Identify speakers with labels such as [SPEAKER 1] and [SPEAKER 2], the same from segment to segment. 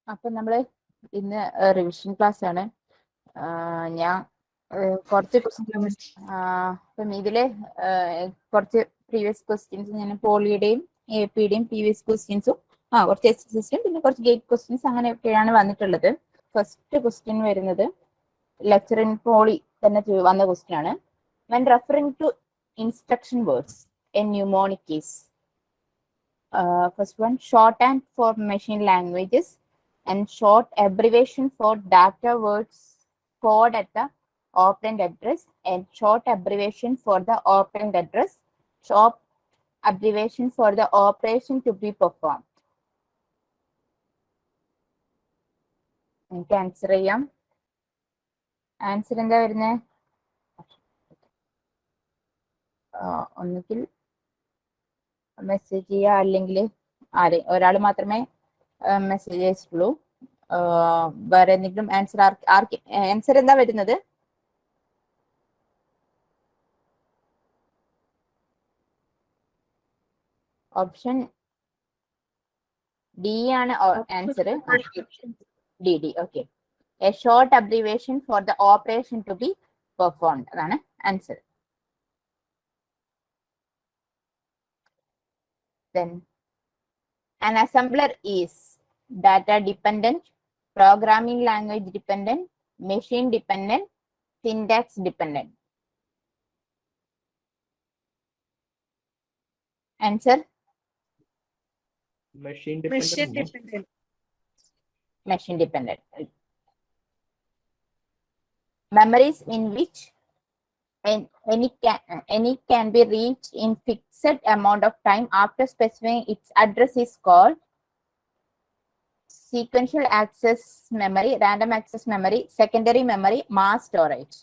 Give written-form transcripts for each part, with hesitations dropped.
[SPEAKER 1] അപ്പൊ നമ്മള് ഇന്ന് റിവിഷൻ ക്ലാസ് ആണ്. ഞാൻ കുറച്ച് അപ്പം ഇതില് കുറച്ച് പ്രീവിയസ് ക്വസ്റ്റ്യൻസ് ഞാൻ പോളിയുടെയും AP-യുടെയും പ്രീവിയസ് ക്വസ്റ്റ്യൻസും കുറച്ച് എക്സസൈസും പിന്നെ കുറച്ച് ഗേറ്റ് ക്വസ്റ്റ്യൻസ് അങ്ങനെയൊക്കെയാണ് വന്നിട്ടുള്ളത്. ഫസ്റ്റ് ക്വസ്റ്റ്യൻ വരുന്നത് ലെക്ചർ ഇൻ പോളി തന്നെ വന്ന ക്വസ്റ്റ്യൻ ആണ്. When referring to instruction words in mnemonic case, first one, shorthand for machine languages and short abbreviation for data words code at the operand address and short abbreviation for the operand address, short abbreviation for the operation to be performed. എനിക്ക് answer ചെയ്യാം. Answer എന്താ വരുന്നത്? ഒന്നുകിൽ message ചെയ്യുക, അല്ലെങ്കിൽ ഒരാൾ മാത്രമേ message അയച്ചിട്ടുള്ളൂ. വേറെ എന്തെങ്കിലും ആൻസർ ആൻസർ എന്താ വരുന്നത്? ഓപ്ഷൻ ഡി ആണ് answer. D okay. A short abbreviation for the operation to be performed, അതാണ് answer. Then an assembler is data dependent, programming language dependent, machine dependent, syntax dependent. Answer?
[SPEAKER 2] Machine dependent.
[SPEAKER 1] Machine dependent. Memories in which any can be reached in fixed amount of time after specifying its address is called sequential access memory, random access memory, secondary memory, mass storage.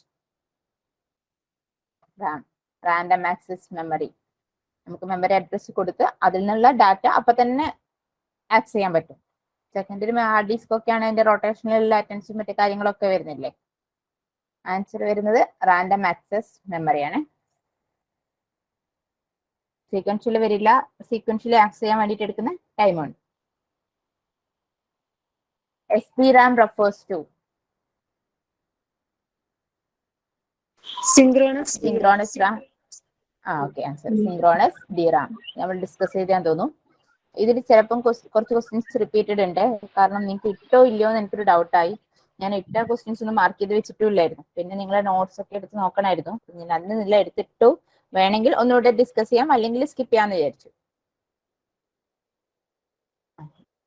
[SPEAKER 1] Random access memory. നമുക്ക് memory address കൊടുത്ത് അതിൽ നിന്നുള്ള data അപ്പൊ തന്നെ access ചെയ്യാൻ പറ്റും. Secondary hard disk ഒക്കെയാണ് അതിന്റെ റൊട്ടേഷണൽ ലാറ്റൻസും മറ്റു കാര്യങ്ങളൊക്കെ വരുന്നില്ലേ. ആൻസർ വരുന്നത് റാൻഡം ആക്സസ് മെമ്മറിയാണ്. സീക്വൻഷ്യൽ വരില്ല. സീക്വൻഷ്യൽ ആക്സസ് ചെയ്യാൻ വേണ്ടിയിട്ട് എടുക്കുന്ന ടൈമുണ്ട്. SDRAM refers to synchronous RAM. Okay, answer synchronous DRAM. നമ്മൾ ഡിസ്കസ് ചെയ്താൻ തോന്നുന്നു. ഇതിൽ ചിലപ്പം കുറച്ച് ക്വസ്റ്റ്യൻസ് റിപ്പീറ്റഡ് ഉണ്ട്. കാരണം നിങ്ങൾക്ക് ഇട്ടോ ഇല്ലയോ എന്ന് എനിക്കൊരു ഡൗട്ടായി. ഞാൻ ഇട്ട ക്വസ്റ്റ്യൻസ് ഒന്നും മാർക്ക് ചെയ്ത് വെച്ചിട്ടില്ലായിരുന്നു. പിന്നെ നിങ്ങളെ നോട്ട്സ് ഒക്കെ എടുത്ത് നോക്കണമായിരുന്നു. ഞാൻ അന്ന് നില എടുത്തിട്ടു. വേണമെങ്കിൽ ഒന്നുകൂടെ ഡിസ്കസ് ചെയ്യാം, അല്ലെങ്കിൽ സ്കിപ്പ് ചെയ്യാന്ന് വിചാരിച്ചു.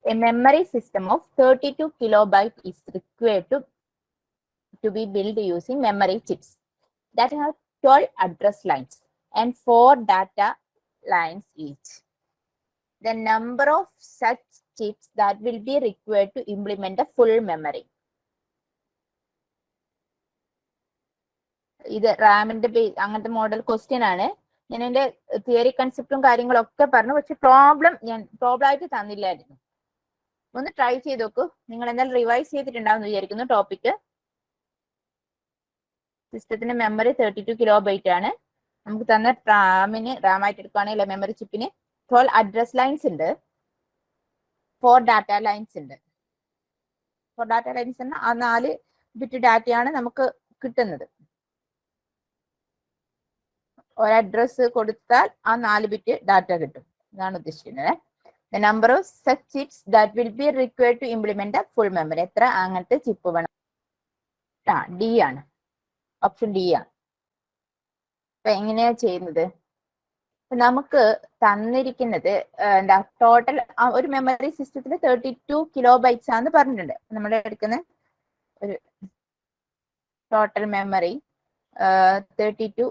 [SPEAKER 1] A memory system of 32 kilobyte is required to be built using memory chips that have 12 address lines and 4 data lines each. The number of such chips that will be required to implement the full memory. ഇത് റാമിന്റെ അങ്ങനത്തെ model question ആണ്. ഞാൻ എന്റെ theory കൺസെപ്റ്റും കാര്യങ്ങളൊക്കെ പറഞ്ഞു, പക്ഷെ problem ആയിട്ട് തന്നില്ലായിരുന്നു. ഒന്ന് ട്രൈ ചെയ്ത് നോക്കൂ. നിങ്ങൾ എന്തായാലും റിവൈസ് ചെയ്തിട്ടുണ്ടാവും വിചാരിക്കുന്നു ടോപ്പിക്. സിസ്റ്റത്തിന്റെ മെമ്മറി 32 കിലോബൈറ്റ് ആണ്. നമുക്ക് തന്ന റാമായിട്ട് എടുക്കുകയാണെങ്കിൽ മെമ്മറി ചിപ്പിന് 12 അഡ്രസ് ലൈൻസ് ഉണ്ട്, 4 ഡാറ്റ ലൈൻസ് ഉണ്ട്. 4 ഡാറ്റ ലൈൻസ് ആണ്, ആ 4 ബിറ്റ് ഡാറ്റയാണ് നമുക്ക് കിട്ടുന്നത്. ഒരു അഡ്രസ് കൊടുത്താൽ ആ 4 ബിറ്റ് ഡാറ്റ കിട്ടും. ഇതാണ് ഉദ്ദേശിക്കുന്നത്. The number of such chips that will be required to implement the full memory. എത്ര അങ്ങനത്തെ ചിപ്പ് വേണം? ഡി ആണ്, ഓപ്ഷൻ ഡി ആണ്. അപ്പൊ എങ്ങനെയാ ചെയ്യുന്നത്? നമുക്ക് തന്നിരിക്കുന്നത് എന്താ, ടോട്ടൽ ഒരു മെമ്മറി സിസ്റ്റത്തിൽ 32 കിലോബൈറ്റ്സ് ആണെന്ന് പറഞ്ഞിട്ടുണ്ട്. നമ്മൾ എടുക്കുന്ന ഒരു ടോട്ടൽ മെമ്മറി 32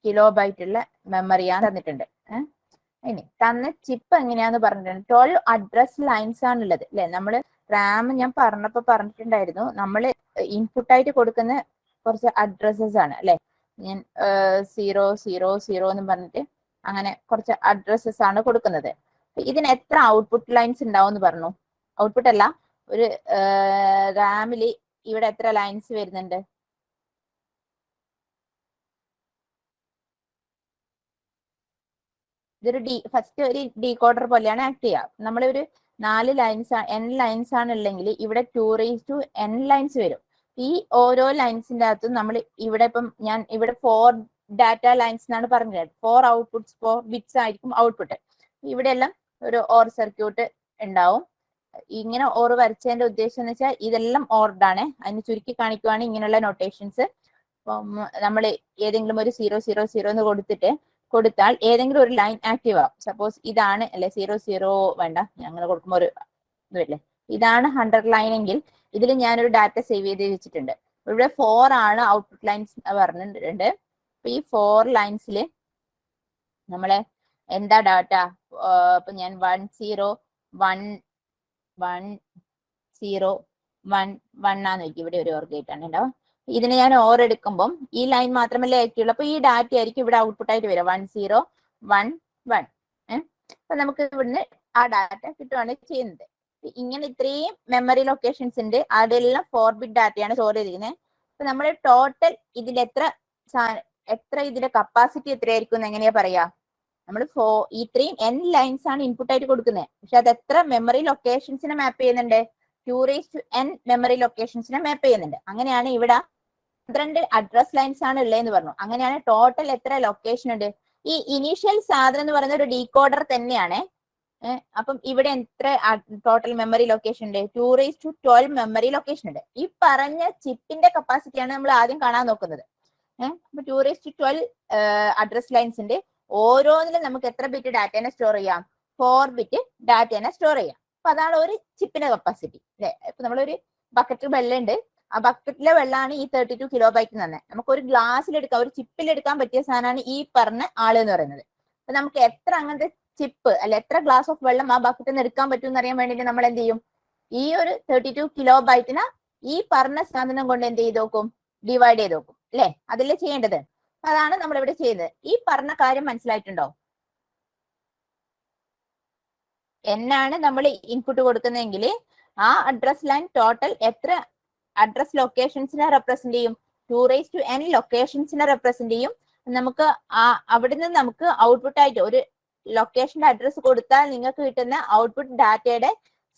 [SPEAKER 1] കിലോബൈറ്റ് ഉള്ള മെമ്മറിയാണ് തന്നിട്ടുണ്ട്. ഇനി തന്ന ചിപ്പ് എങ്ങനെയാന്ന് പറഞ്ഞിട്ടുണ്ട്. 12 അഡ്രസ് ലൈൻസ് ആണുള്ളത് അല്ലെ. നമ്മൾ റാം ഞാൻ പറഞ്ഞിട്ടുണ്ടായിരുന്നു, നമ്മൾ ഇൻപുട്ടായിട്ട് കൊടുക്കുന്ന കുറച്ച് അഡ്രസ്സസ് ആണ് അല്ലെ. ഞാൻ 000 എന്ന് പറഞ്ഞിട്ട് അങ്ങനെ കുറച്ച് അഡ്രസ്സസ് ആണ് കൊടുക്കുന്നത്. ഇതിന് എത്ര ഔട്ട്പുട്ട് ലൈൻസ് ഉണ്ടാവും എന്ന് പറഞ്ഞു? ഔട്ട്പുട്ട് അല്ല, ഒരു റാമിൽ ഇവിടെ എത്ര ലൈൻസ് വരുന്നുണ്ട്? ഇതൊരു ഫസ്റ്റ് ഒരു ഡീകോഡർ പോലെയാണ് ആക്ട് ചെയ്യുക. നമ്മളൊരു 4 ലൈൻസ് n ലൈൻസ് ആണ് ഉള്ളെങ്കിൽ ഇവിടെ 2n ലൈൻസ് വരും. ഈ ഓരോ ലൈൻസിന്റെ അകത്തും നമ്മൾ ഇവിടെ ഇപ്പം ഞാൻ ഇവിടെ 4 ഡാറ്റ ലൈൻസ് എന്നാണ് പറഞ്ഞത്. 4 ഔട്ട്പുട്ട്സ് 4 ബിറ്റ്സ് ആയിരിക്കും ഔട്ട്പുട്ട്. ഇവിടെ എല്ലാം ഒരു ഓർ സർക്യൂട്ട് ഉണ്ടാവും. ഇങ്ങനെ ഓർ വരച്ചതിന്റെ ഉദ്ദേശം എന്ന് വെച്ചാൽ ഇതെല്ലാം ഓർഡ് ആണ്. അതിന് ചുരുക്കി കാണിക്കുവാണ് ഇങ്ങനെയുള്ള നൊട്ടേഷൻസ്. നമ്മൾ ഏതെങ്കിലും ഒരു 000 എന്ന് കൊടുത്താൽ ഏതെങ്കിലും ഒരു ലൈൻ ആക്റ്റീവ് ആവും. സപ്പോസ് ഇതാണ് അല്ലെ 00 വേണ്ട, ഞങ്ങൾ കൊടുക്കുമ്പോൾ ഒരു ഇതല്ലേ, ഇതാണ് 100 ലൈൻ എങ്കിൽ ഇതിൽ ഞാനൊരു ഡാറ്റ സേവ് ചെയ്ത് വെച്ചിട്ടുണ്ട്. ഇവിടെ 4 ആണ് ഔട്ട്പുട്ട് ലൈൻസ് പറഞ്ഞിട്ടുണ്ട്. അപ്പൊ ഈ 4 ലൈൻസിൽ നമ്മളെ എന്താ ഡാറ്റ, ഇപ്പൊ ഞാൻ 101 ആന്ന് നോക്കി, ഇവിടെ ഒരു ഓർ ഗേറ്റ് ആണ് ഉണ്ടാവും. ഇതിന് ഞാൻ ഓർ എടുക്കുമ്പോൾ ഈ ലൈൻ മാത്രമല്ലേ ആക്റ്റീവുള്ളൂ. അപ്പൊ ഈ ഡാറ്റ ആയിരിക്കും ഇവിടെ ഔട്ട്പുട്ട് ആയിട്ട് വരിക 1011. അപ്പൊ നമുക്ക് ഇവിടുന്ന് ആ ഡാറ്റ കിട്ടുകയാണ് ചെയ്യുന്നത്. ഇങ്ങനെ ഇത്രയും മെമ്മറി ലൊക്കേഷൻസ് ഉണ്ട്. അതെല്ലാം 4 ബിറ്റ് ഡാറ്റയാണ് സ്റ്റോർ ചെയ്തിരിക്കുന്നത്. അപ്പൊ നമ്മൾ ടോട്ടൽ ഇതിൽ എത്ര ഇതിന്റെ കപ്പാസിറ്റി എത്രയായിരിക്കും എന്ന് എങ്ങനെയാ പറയാ? നമ്മൾ ഇത്രയും n ലൈൻസ് ആണ് ഇൻപുട്ട് ആയിട്ട് കൊടുക്കുന്നത്. പക്ഷെ അത് എത്ര മെമ്മറി ലൊക്കേഷൻസിനെ മാപ്പ് ചെയ്യുന്നുണ്ട്? 2n മെമ്മറി ലൊക്കേഷൻസിനെ മാപ്പ് ചെയ്യുന്നുണ്ട്. അങ്ങനെയാണ് ഇവിടെ 12 അഡ്രസ് ലൈൻസ് ആണ് ഉള്ളതെന്ന് പറഞ്ഞു. അങ്ങനെയാണ് ടോട്ടൽ എത്ര ലൊക്കേഷൻ ഉണ്ട്? ഈ ഇനീഷ്യൽ സാധനം എന്ന് പറയുന്ന ഒരു ഡീകോഡർ തന്നെയാണ്. അപ്പം ഇവിടെ എത്ര ടോട്ടൽ മെമ്മറി ലൊക്കേഷൻ ഉണ്ട്? 212 മെമ്മറി ലൊക്കേഷൻ ഉണ്ട്. ഈ പറഞ്ഞ ചിപ്പിന്റെ കപ്പാസിറ്റിയാണ് നമ്മൾ ആദ്യം കാണാൻ നോക്കുന്നത്. അപ്പൊ 212 അഡ്രസ് ലൈൻസ് ഉണ്ട്. ഓരോന്നിലും നമുക്ക് എത്ര ബിറ്റ് ഡാറ്റേനെ സ്റ്റോർ ചെയ്യാം? 4 ബിറ്റ് ഡാറ്റേനെ സ്റ്റോർ ചെയ്യാം. അപ്പൊ അതാണ് ഒരു ചിപ്പിന്റെ കപ്പാസിറ്റി അല്ലെ. ഇപ്പൊ നമ്മളൊരു ബക്കറ്റിൽ വെള്ളം ഉണ്ട്. ആ ബക്കറ്റിലെ വെള്ളമാണ് ഈ 32 കിലോബൈറ്റ് തന്നെ. നമുക്ക് ഒരു ഗ്ലാസ്സിൽ എടുക്കാം, ഒരു ചിപ്പിൽ എടുക്കാൻ പറ്റിയ സാധനമാണ് ഈ പറഞ്ഞ ആള് എന്ന് പറയുന്നത്. അപ്പൊ നമുക്ക് എത്ര അങ്ങനത്തെ ചിപ്പ് അല്ലെ എത്ര ഗ്ലാസ് ഓഫ് വെള്ളം ആ ബക്കറ്റിൽ നിന്ന് എടുക്കാൻ പറ്റും എന്ന് അറിയാൻ വേണ്ടിയിട്ട് നമ്മൾ എന്ത് ചെയ്യും? ഈ ഒരു 32 കിലോബൈറ്റിനെ ഈ പറഞ്ഞ സാധനം കൊണ്ട് എന്ത് ചെയ്ത് നോക്കും? ഡിവൈഡ് ചെയ്ത് നോക്കും അല്ലെ. അതല്ലേ ചെയ്യേണ്ടത്. അതാണ് നമ്മൾ ഇവിടെ ചെയ്യുന്നത്. ഈ പറഞ്ഞ കാര്യം മനസ്സിലായിട്ടുണ്ടോ? എന്നാണ് നമ്മൾ ഇൻപുട്ട് കൊടുക്കുന്നതെങ്കിൽ ആ അഡ്രസ് ലൈൻ ടോട്ടൽ എത്ര അഡ്രസ് ലൊക്കേഷൻസിനെ റെപ്രസെന്റ് ചെയ്യും? 2n ലൊക്കേഷൻസിനെ റെപ്രസെന്റ് ചെയ്യും. നമുക്ക് അവിടുന്ന് നമുക്ക് ഔട്ട്പുട്ട് ആയിട്ട് ഒരു ലൊക്കേഷന്റെ അഡ്രസ് കൊടുത്താൽ നിങ്ങൾക്ക് കിട്ടുന്ന ഔട്ട്പുട്ട് ഡാറ്റയുടെ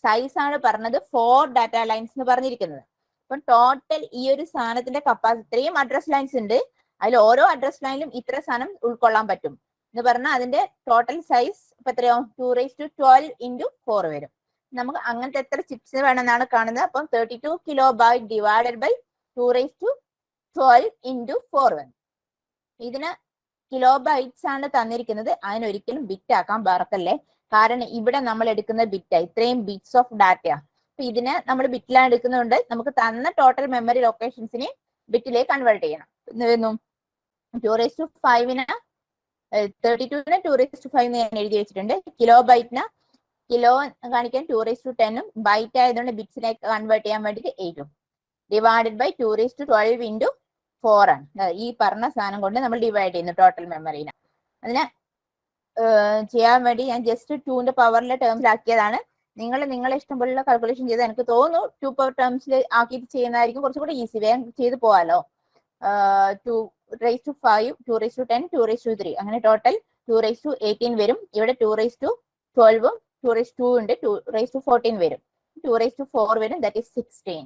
[SPEAKER 1] സൈസ് ആണ് പറഞ്ഞത് 4 ഡാറ്റ ലൈൻസ് എന്ന് പറഞ്ഞിരിക്കുന്നത്. അപ്പൊ ടോട്ടൽ ഈ ഒരു സാധനത്തിന്റെ കപ്പാസിറ്റി, ഇത്രയും അഡ്രസ് ലൈൻസ് ഉണ്ട്. അതിൽ ഓരോ അഡ്രസ് ലൈനിലും ഇത്ര സാധനം ഉൾക്കൊള്ളാൻ പറ്റും എന്ന് പറഞ്ഞാൽ അതിന്റെ ടോട്ടൽ സൈസ് ഇപ്പൊ എത്രയാവും? 212 × 4 വരും. നമുക്ക് അങ്ങനത്തെ എത്ര ചിപ്സ് വേണമെന്നാണ് കാണുന്നത്. അപ്പം 32 കിലോബൈറ്റ് ഡിവൈഡഡ് ബൈ 212 × 4 വരും. ഇതിന് കിലോബൈറ്റ്സ് ആണ് തന്നിരിക്കുന്നത്. അതിനൊരിക്കലും ബിറ്റ് ആക്കാൻ മറക്കല്ലേ. കാരണം ഇവിടെ നമ്മൾ എടുക്കുന്ന ബിറ്റാ, ഇത്രയും ബിറ്റ്സ് ഓഫ് ഡാറ്റയാ. അപ്പൊ ഇതിന് നമ്മൾ ബിറ്റിലാണ് എടുക്കുന്നതുകൊണ്ട് നമുക്ക് തന്ന ടോട്ടൽ മെമ്മറി ലൊക്കേഷൻസിനെ ബിറ്റിലേക്ക് കൺവേർട്ട് ചെയ്യണം. 2/5ന് 32ന് 2/5 എന്ന് ഞാൻ എഴുതി വെച്ചിട്ടുണ്ട്. കിലോബൈറ്റിന് കിലോ കാണിക്കാൻ 2/10ഉം ബൈറ്റ് ആയതുകൊണ്ട് ബിറ്റ്സിലേക്ക് കൺവേർട്ട് ചെയ്യാൻ വേണ്ടിയിട്ട് 8ഉം ഡിവൈഡഡ് ബൈ 2/12 × 4 ആണ്. ഈ പറഞ്ഞ സാധനം കൊണ്ട് നമ്മൾ ഡിവൈഡ് ചെയ്യുന്നു ടോട്ടൽ മെമ്മറിനെ. അതിന് ചെയ്യാൻ വേണ്ടി ഞാൻ ജസ്റ്റ് 2ന്റെ പവറിലെ ടേംസിലാക്കിയതാണ്. നിങ്ങളെ ഇഷ്ടം പോലുള്ള കാൽക്കുലേഷൻ ചെയ്ത് എനിക്ക് തോന്നുന്നു 2 പവർ ടേംസിൽ ആക്കിയിട്ട് ചെയ്യുന്നതായിരിക്കും കുറച്ചുകൂടി ഈസി. വേഗം ചെയ്ത് പോവാലോ. 2/5, 2/10, 2/3 അങ്ങനെ ടോട്ടൽ 2/18 വരും. ഇവിടെ 2/12ഉം 2/2 ഉണ്ട്. 2/14 വരും. 2/4 വരും. That is 16.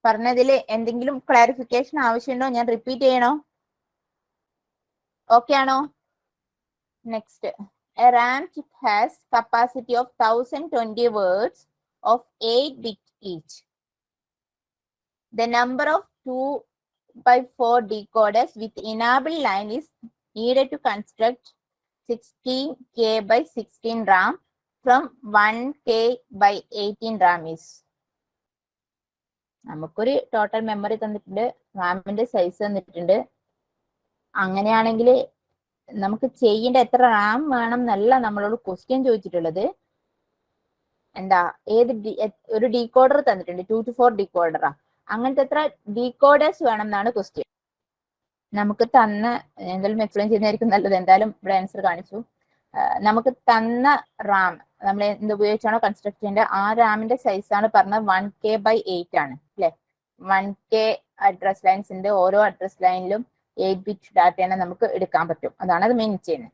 [SPEAKER 1] പറഞ്ഞതിൽ എന്തെങ്കിലും ക്ലാരിഫിക്കേഷൻ ആവശ്യമുണ്ടോ? ഞാൻ റിപ്പീറ്റ് ചെയ്യണോ? ഓക്കെ ആണോ? Next, a RAM chip has capacity of 1020 words of 8 bit each. The number of 2/4 decoders with enable line is needed to construct 16K by 16 RAM from 1K by 18 RAM is. നമുക്കൊരു total memory തന്നിട്ടുണ്ട്, റാമിന്റെ size തന്നിട്ടുണ്ട്. അങ്ങനെയാണെങ്കിൽ നമുക്ക് ചെയ്യേണ്ട എത്ര റാം വേണം എന്നല്ല നമ്മളോട് ക്വസ്റ്റ്യൻ ചോദിച്ചിട്ടുള്ളത്. എന്താ ഒരു ഡീകോഡർ തന്നിട്ടുണ്ട്, 2 to 4 ഡീകോഡറാ. അങ്ങനത്തെ എത്ര ഡീകോഡേഴ്സ് വേണം എന്നാണ് ക്വസ്റ്റ്യൻ. നമുക്ക് തന്ന എന്തായാലും എക്സ്പ്ലെയിൻ ചെയ്യുന്നതായിരിക്കും നല്ലത്. എന്തായാലും ഇവിടെ ആൻസർ കാണിച്ചു. നമുക്ക് തന്ന റാം നമ്മൾ എന്ത് ഉപയോഗിച്ചാണോ കൺസ്ട്രക്ട് ചെയ്യേണ്ടത് ആ റാമിന്റെ സൈസ് ആണ് പറഞ്ഞത് 1K by 8 ആണ് അല്ലെ. 1K അഡ്രസ് ലൈൻസ് ഉണ്ട്. ഓരോ അഡ്രസ് ലൈനിലും 8 ബിറ്റ് ഡാറ്റയാണ് നമുക്ക് എടുക്കാൻ പറ്റും. അതാണ് അത് മീൻ ചെയ്യുന്നത്.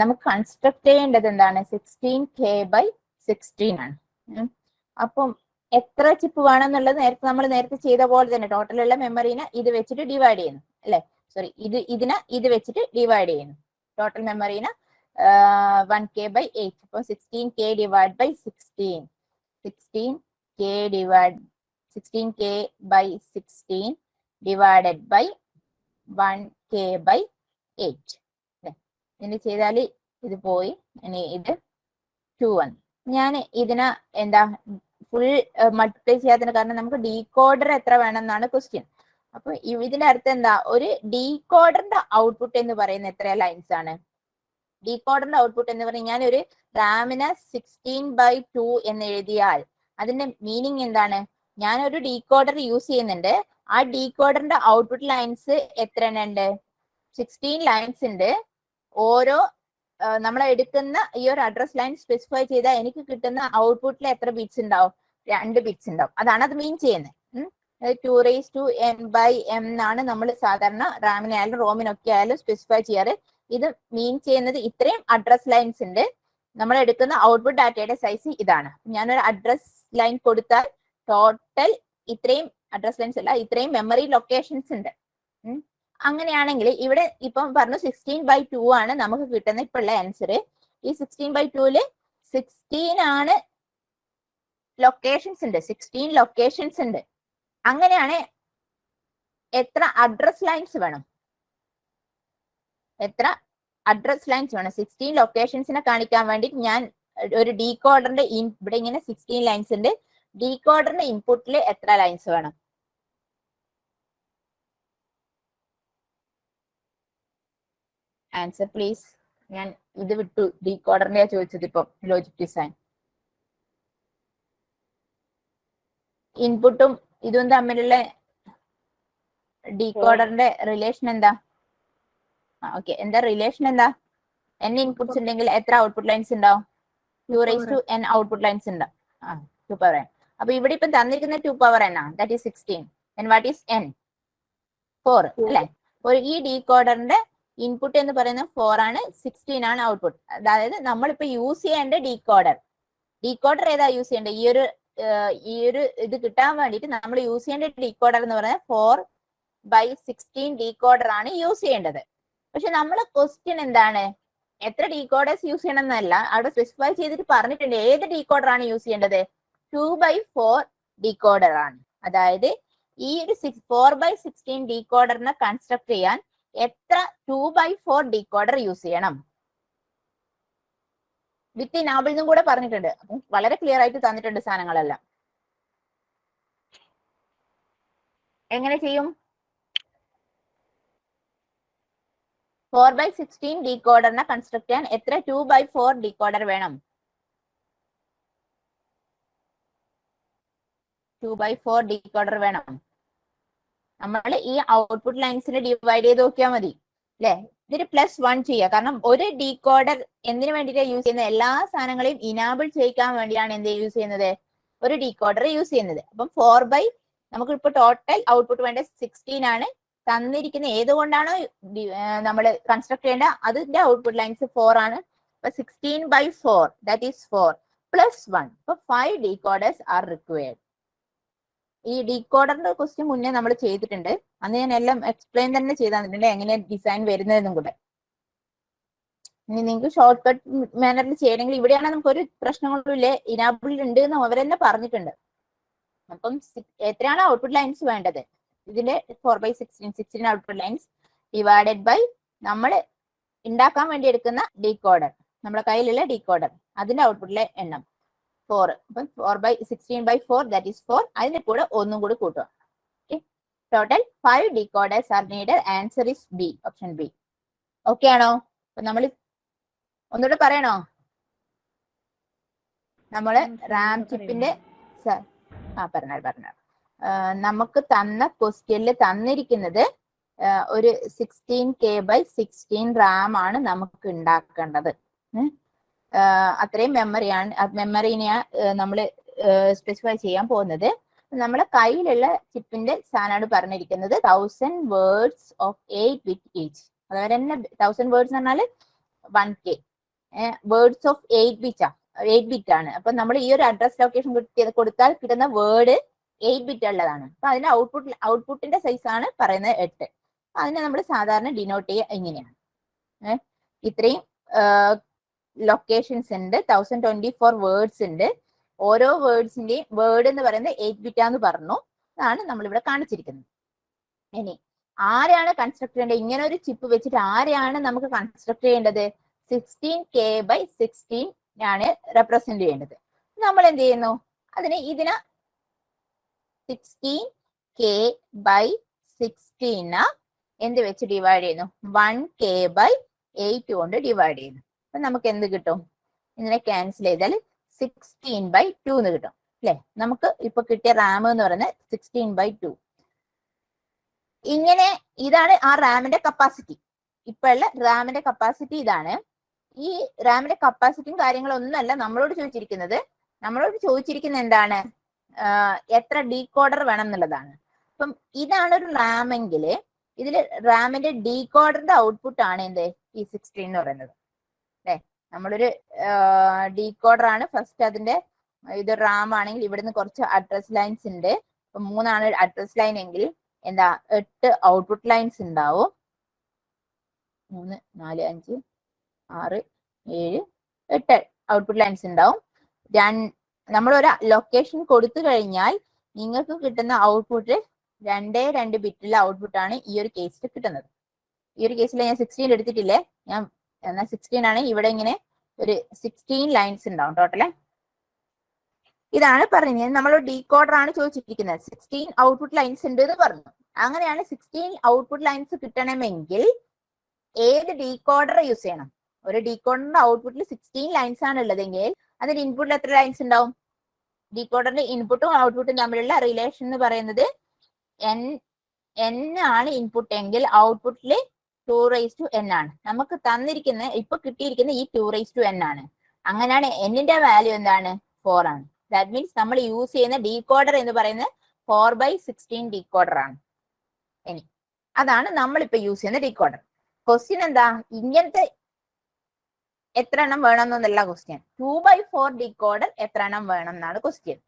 [SPEAKER 1] നമുക്ക് കൺസ്ട്രക്ട് ചെയ്യേണ്ടത് എന്താണ്? 16K/16 ആണ്. അപ്പം എത്ര ചിപ്പ് വേണം എന്നുള്ളത് നമ്മൾ നേരത്തെ ചെയ്ത പോലെ തന്നെ ടോട്ടലുള്ള മെമ്മറീനെ ഇത് വെച്ചിട്ട് ഡിവൈഡ് ചെയ്യുന്നു അല്ലെ? സോറി, ഇതിനെ ഇത് വെച്ചിട്ട് ഡിവൈഡ് ചെയ്യുന്നു. ടോട്ടൽ മെമ്മറീനെ 1K/8. അപ്പൊ 16K divide by 16. 16K/16 divided by 1K/8. ഇനി ചെയ്താൽ ഇത് പോയി. ഇനി ഇത് 2 വന്നു. ഞാൻ ഇതിനെ എന്താ ഫുൾ മൾട്ടിപ്ലൈ ചെയ്യാത്തതിന് കാരണം നമുക്ക് ഡീകോഡർ എത്ര വേണം എന്നാണ് ക്വസ്റ്റ്യൻ. അപ്പൊ ഇതിന്റെ അർത്ഥം എന്താ? ഒരു ഡീകോഡറിന്റെ ഔട്ട്പുട്ട് എന്ന് പറയുന്നത് എത്ര ലൈൻസ് ആണ്? ഡീകോഡറിന്റെ ഔട്ട്പുട്ട് എന്ന് പറഞ്ഞാൽ ഞാൻ ഒരു റാമിനെ 16/2 എന്ന് എഴുതിയാൽ അതിന്റെ മീനിങ് എന്താണ്? ഞാൻ ഒരു ഡീകോഡർ യൂസ് ചെയ്യുന്നുണ്ട്. ആ ഡീകോഡറിന്റെ ഔട്ട്പുട്ട് ലൈൻസ് എത്ര എണ്ണം ഉണ്ട്? 16 ലൈൻസ് ഉണ്ട്. ഓരോ നമ്മൾ എടുക്കുന്ന ഈ ഒരു അഡ്രസ് ലൈൻ സ്പെസിഫൈ ചെയ്താൽ എനിക്ക് കിട്ടുന്ന ഔട്ട്പുട്ടിൽ എത്ര ബിറ്റ്സ് ഉണ്ടാവും? 2 ബിറ്റ്സ് ഉണ്ടാവും. അതാണ് അത് മീൻ ചെയ്യുന്നത്. 2n/m എന്നാണ് നമ്മൾ സാധാരണ റാമിനായാലും റോമിനൊക്കെ ആയാലും സ്പെസിഫൈ ചെയ്യാറ്. ഇത് മീൻ ചെയ്യുന്നത് ഇത്രയും അഡ്രസ് ലൈൻസ് ഉണ്ട്. നമ്മൾ എടുക്കുന്ന ഔട്ട്പുട്ട് ഡാറ്റയുടെ സൈസ് ഇതാണ്. ഞാനൊരു അഡ്രസ് ലൈൻ കൊടുത്താൽ ടോട്ടൽ ഇത്രയും അഡ്രസ് ലൈൻസ് അല്ല, ഇത്രയും മെമ്മറി ലൊക്കേഷൻസ് ഉണ്ട്. അങ്ങനെയാണെങ്കിൽ ഇവിടെ ഇപ്പം പറഞ്ഞു 16/2 ആണ് നമുക്ക് കിട്ടുന്ന ഇപ്പോഴുള്ള ആൻസർ. ഈ 16/2 16 ആണ് ലൊക്കേഷൻസ് ഉണ്ട്. 16 ലൊക്കേഷൻസ് ഉണ്ട്. അങ്ങനെയാണ് എത്ര അഡ്രസ് ലൈൻസ് വേണം? എത്ര അഡ്രസ് ലൈൻസ് വേണം? 16 ലൊക്കേഷൻസിനെ കാണിക്കാൻ വേണ്ടി ഞാൻ ഒരു ഡീകോഡറിന്റെ ഇവിടെ ഇങ്ങനെ 16 ലൈൻസ് ഉണ്ട്. ഡീകോഡറിന്റെ ഇൻപുട്ടിൽ എത്ര ലൈൻസ് വേണം? Answer please. ഞാൻ ഇത് വിട്ടു, ഡീകോഡറിന്റെ ചോദിച്ചത്. ഇപ്പം ലോജിക് ഡിസൈൻ ഇൻപുട്ടും ഇതും തമ്മിലുള്ള ഡീകോഡറിന്റെ റിലേഷൻ എന്താ? ഓക്കെ, എന്താ റിലേഷൻ? എന്താ? n ഇൻപുട്സ് ഉണ്ടെങ്കിൽ എത്ര ഔട്ട്പുട്ട് ലൈൻസ് ഉണ്ടാവും? 2n ഔട്ട്പുട്ട് ലൈൻസ് ഉണ്ടാവും. 2 പവർ n. അപ്പൊ ഇവിടെ ഇപ്പം തന്നിരിക്കുന്ന 2 പവർ n ആണ്. That is 16. then what is n? 4 അല്ലെ? ഈ ഡീകോഡറിന്റെ ഇൻപുട്ട് എന്ന് പറയുന്നത് 4 ആണ്, 16 ആണ് ഔട്ട്പുട്ട്. അതായത് നമ്മളിപ്പോ യൂസ് ചെയ്യേണ്ട ഡീകോഡർ ഏതാ യൂസ് ചെയ്യേണ്ടത്? ഈ ഒരു ഇത് കിട്ടാൻ വേണ്ടിയിട്ട് നമ്മൾ യൂസ് ചെയ്യേണ്ട ഡീകോഡർ എന്ന് പറയുന്നത് 4/16 ഡീകോഡർ ആണ് യൂസ് ചെയ്യേണ്ടത്. പക്ഷെ നമ്മളെ ക്വസ്റ്റ്യൻ എന്താണ്? എത്ര ഡീകോഡേഴ്സ് യൂസ് ചെയ്യണം എന്നല്ല, അവിടെ സ്പെസിഫൈ ചെയ്തിട്ട് പറഞ്ഞിട്ടുണ്ട് ഏത് ഡീകോഡർ ആണ് യൂസ് ചെയ്യേണ്ടത്. 2/4 ഡീകോഡർ ആണ്. അതായത് ഈ ഒരു 4/16 ഡീകോഡറിനെ കൺസ്ട്രക്ട് ചെയ്യാൻ എത്ര 2/4 ഡീകോഡർ യൂസ് ചെയ്യണം? വിത്ത് ഇനാബിൾ എന്നും കൂടെ പറഞ്ഞിട്ടുണ്ട്. അപ്പം വളരെ ക്ലിയർ ആയിട്ട് തന്നിട്ടുണ്ട് സാധനങ്ങളെല്ലാം. എങ്ങനെ ചെയ്യും? 4/16 ഡീകോഡറിനെ കൺസ്ട്രക്ട് ചെയ്യാൻ എത്ര 2/4 ഡീകോഡർ വേണം? 2/4 ഡീകോഡർ വേണം. നമ്മൾ ഈ ഔട്ട്പുട്ട് ലൈൻസിനെ ഡിവൈഡ് ചെയ്ത് നോക്കിയാൽ മതി അല്ലെ? ഇതിന് +1 ചെയ്യുക. കാരണം ഒരു ഡീകോഡർ എന്തിനു വേണ്ടിയിട്ടാണ് യൂസ് ചെയ്യുന്നത്? എല്ലാ സാധനങ്ങളെയും ഇനാബിൾ ചെയ്യിക്കാൻ വേണ്ടിയാണ് എന്ത് യൂസ് ചെയ്യുന്നത്? ഒരു ഡീകോഡർ യൂസ് ചെയ്യുന്നത്. അപ്പം നമുക്ക് ഇപ്പൊ ടോട്ടൽ ഔട്ട്പുട്ട് വേണ്ട 16 ആണ്. തന്നിരിക്കുന്ന ഏതുകൊണ്ടാണോ നമ്മൾ കൺസ്ട്രക്ട് ചെയ്യേണ്ട അതിന്റെ ഔട്ട്പുട്ട് ലൈൻസ് 4 ആണ്. അപ്പൊ 16/4 ദാറ്റ് ഈസ് 4 +1. അപ്പൊ 5 ഡീകോഡേഴ്സ് ആർ റിക്വയർഡ്. ഈ ഡീകോഡറിന്റെ ക്വസ്റ്റ്യൻ മുന്നേ നമ്മൾ ചെയ്തിട്ടുണ്ട്. അന്ന് ഞാൻ എല്ലാം എക്സ്പ്ലെയിൻ തന്നെ ചെയ്ത് തന്നിട്ടുണ്ട് എങ്ങനെ ഡിസൈൻ വരുന്നതെന്നും കൂടെ. ഇനി നിങ്ങൾക്ക് ഷോർട്ട് കട്ട് മാനറിൽ ചെയ്യണമെങ്കിൽ ഇവിടെയാണ് നമുക്കൊരു പ്രശ്നങ്ങളും ഇല്ലേ, ഇനാബിൾ ഉണ്ട് എന്ന് അവരെന്നെ പറഞ്ഞിട്ടുണ്ട്. അപ്പം എത്രയാണ് ഔട്ട്പുട്ട് ലൈൻസ് വേണ്ടത്? ഇതിന്റെ 4/16 ഔട്ട്പുട്ട് ലൈൻസ് ഡിവൈഡഡ് ബൈ നമ്മൾ ഉണ്ടാക്കാൻ വേണ്ടി എടുക്കുന്ന ഡീകോഡർ, നമ്മുടെ കയ്യിലുള്ള ഡീകോഡർ അതിന്റെ ഔട്ട്പുട്ടിലെ എണ്ണം 4. അപ്പം 4/16/4 ദാറ്റ് ഈസ് 4. അതിന്റെ കൂടെ ഒന്നും കൂടി കൂട്ടുക. Total 5 decoders R needed. Answer is B, option B. Okay ആണോ? അപ്പൊ നമ്മൾ ഒന്നുകൂടെ പറയണോ? നമ്മള് റാം ചിപ്പിന്റെ പറഞ്ഞാൽ നമുക്ക് തന്ന ക്വസ്റ്റ്യനിൽ തന്നിരിക്കുന്നത് ഒരു 16K/16 റാം ആണ് നമുക്ക് ഉണ്ടാക്കേണ്ടത്. അത്രയും മെമ്മറിനെ നമ്മൾ സ്പെസിഫൈ ചെയ്യാൻ പോകുന്നത്. നമ്മളെ കയ്യിലുള്ള ചിപ്പിന്റെ സാധനമാണ് പറഞ്ഞിരിക്കുന്നത് 1000 വേർഡ്സ് ഓഫ് 8 ബിറ്റ് ഈച്ച്. അതുപോലെ തന്നെ 1000 വേർഡ്സ് എന്ന് പറഞ്ഞാൽ 1K. വേർഡ്സ് ഓഫ് 8 ബിറ്റ് ആണ്. അപ്പൊ നമ്മൾ ഈ ഒരു അഡ്രസ് ലൊക്കേഷൻ കൊടുത്താൽ കിട്ടുന്ന വേർഡ് 8 ബിറ്റ് ഉള്ളതാണ്. അപ്പൊ അതിന്റെ ഔട്ട്പുട്ടിന്റെ സൈസ് ആണ് പറയുന്നത് 8. അതിനെ നമ്മൾ സാധാരണ ഡിനോട്ട് ചെയ്യുക ഇങ്ങനെയാണ്. ഇത്രയും ലൊക്കേഷൻസ് ഉണ്ട്. 1024 വേർഡ്സ് ഉണ്ട്. ഓരോ വേർഡ്സിന്റെയും വേർഡ് എന്ന് പറയുന്നത് 8 ബിറ്റാന്ന് പറഞ്ഞു. അതാണ് നമ്മളിവിടെ കാണിച്ചിരിക്കുന്നത്. ഇനി ആരെയാണ് കൺസ്ട്രക്ട് ചെയ്യേണ്ടത്? ഇങ്ങനെ ഒരു ചിപ്പ് വെച്ചിട്ട് ആരെയാണ് നമുക്ക് കൺസ്ട്രക്ട് ചെയ്യേണ്ടത്? 16K/16 ആണ് റെപ്രസെന്റ് ചെയ്യേണ്ടത്. നമ്മൾ എന്ത് ചെയ്യുന്നു? ഇതിനെ 16K/16 എന്ത് വെച്ച് ഡിവൈഡ് ചെയ്യുന്നു? 1K/8 കൊണ്ട് ഡിവൈഡ് ചെയ്യുന്നു. അപ്പൊ നമുക്ക് എന്ത് കിട്ടും? ഇതിനെ ക്യാൻസൽ ചെയ്താൽ 16/2 എന്ന് കിട്ടും അല്ലെ? നമുക്ക് ഇപ്പൊ കിട്ടിയ റാം എന്ന് പറയുന്നത് 16/2. ഇങ്ങനെ ഇതാണ് ആ റാമിന്റെ കപ്പാസിറ്റി. ഇപ്പോഴുള്ള റാമിന്റെ കപ്പാസിറ്റി ഇതാണ്. ഈ റാമിന്റെ കപ്പാസിറ്റിയും കാര്യങ്ങളൊന്നുമല്ല നമ്മളോട് ചോദിച്ചിരിക്കുന്നത്. നമ്മളോട് ചോദിച്ചിരിക്കുന്നത് എന്താണ്? എത്ര ഡീകോഡർ വേണം എന്നുള്ളതാണ്. അപ്പം ഇതാണ് ഒരു റാം എങ്കിൽ ഇതിൽ റാമിന്റെ ഡീകോഡറിന്റെ ഔട്ട്പുട്ട് ആണ് എന്ത്? ഈ 16 എന്ന് പറയുന്നത് അല്ലെ? നമ്മളൊരു ഡീകോഡർ ആണ് ഫസ്റ്റ്. അതിന്റെ ഇത് റാം ആണെങ്കിൽ ഇവിടുന്ന് കുറച്ച് അഡ്രസ് ലൈൻസ് ഉണ്ട്. അപ്പൊ 3 അഡ്രസ് ലൈൻ എങ്കിൽ എന്താ 8 ഔട്ട്പുട്ട് ലൈൻസ് ഉണ്ടാവും. 3, 4, 5, 6, 7, 8 ഔട്ട്പുട്ട് ലൈൻസ് ഉണ്ടാവും. നമ്മളൊരു ലൊക്കേഷൻ കൊടുത്തു കഴിഞ്ഞാൽ നിങ്ങൾക്ക് കിട്ടുന്ന ഔട്ട്പുട്ട് 2 ബിറ്റുള്ള ഔട്ട്പുട്ട് ആണ് ഈ ഒരു കേസിൽ കിട്ടുന്നത്. ഈ ഒരു കേസിൽ ഞാൻ 16 എടുത്തിട്ടില്ലേ, ഞാൻ 16 ആണ്. ഇവിടെ ഇങ്ങനെ ഒരു 16 ലൈൻസ് ഉണ്ടാവും ടോട്ടല്. ഇതാണ് പറഞ്ഞത്. നമ്മൾ ഡീകോഡർ ആണ് ചോദിച്ചിരിക്കുന്നത്. 16 ഔട്ട്പുട്ട് ലൈൻസ് ഉണ്ട് എന്ന് പറഞ്ഞു. അങ്ങനെയാണ് 16 ഔട്ട്പുട്ട് ലൈൻസ് കിട്ടണമെങ്കിൽ ഏത് ഡീകോഡർ യൂസ് ചെയ്യണം? ഒരു ഡീകോഡറിന്റെ ഔട്ട്പുട്ടിൽ 16 ലൈൻസ് ആണ് ഉള്ളതെങ്കിൽ അതിന്റെ ഇൻപുട്ടിൽ എത്ര ലൈൻസ് ഉണ്ടാവും? ഡീകോഡറിന്റെ ഇൻപുട്ടും ഔട്ട്പുട്ടും തമ്മിലുള്ള റിലേഷൻ എന്ന് പറയുന്നത് n ആണ് ഇൻപുട്ട് എങ്കിൽ ഔട്ട്പുട്ടിൽ 2n ആണ്. നമുക്ക് തന്നിരിക്കുന്ന ഇപ്പൊ കിട്ടിയിരിക്കുന്ന ഈ 2n ആണ്. അങ്ങനെയാണ് n-ന്റെ വാല്യൂ എന്താണ്? 4 ആണ്. ദാറ്റ് മീൻസ് നമ്മൾ യൂസ് ചെയ്യുന്ന ഡീകോഡർ എന്ന് പറയുന്നത് 4/16 ഡീകോഡർ ആണ്. ഇനി അതാണ് നമ്മളിപ്പോ യൂസ് ചെയ്യുന്ന ഡീകോഡർ. ക്വസ്റ്റ്യൻ എന്താ? ഇങ്ങനത്തെ എത്ര എണ്ണം വേണം എന്നല്ല ക്വസ്റ്റ്യൻ. 2/4 ഡീകോഡർ എത്ര എണ്ണം വേണം എന്നാണ് ക്വസ്റ്റ്യൻ.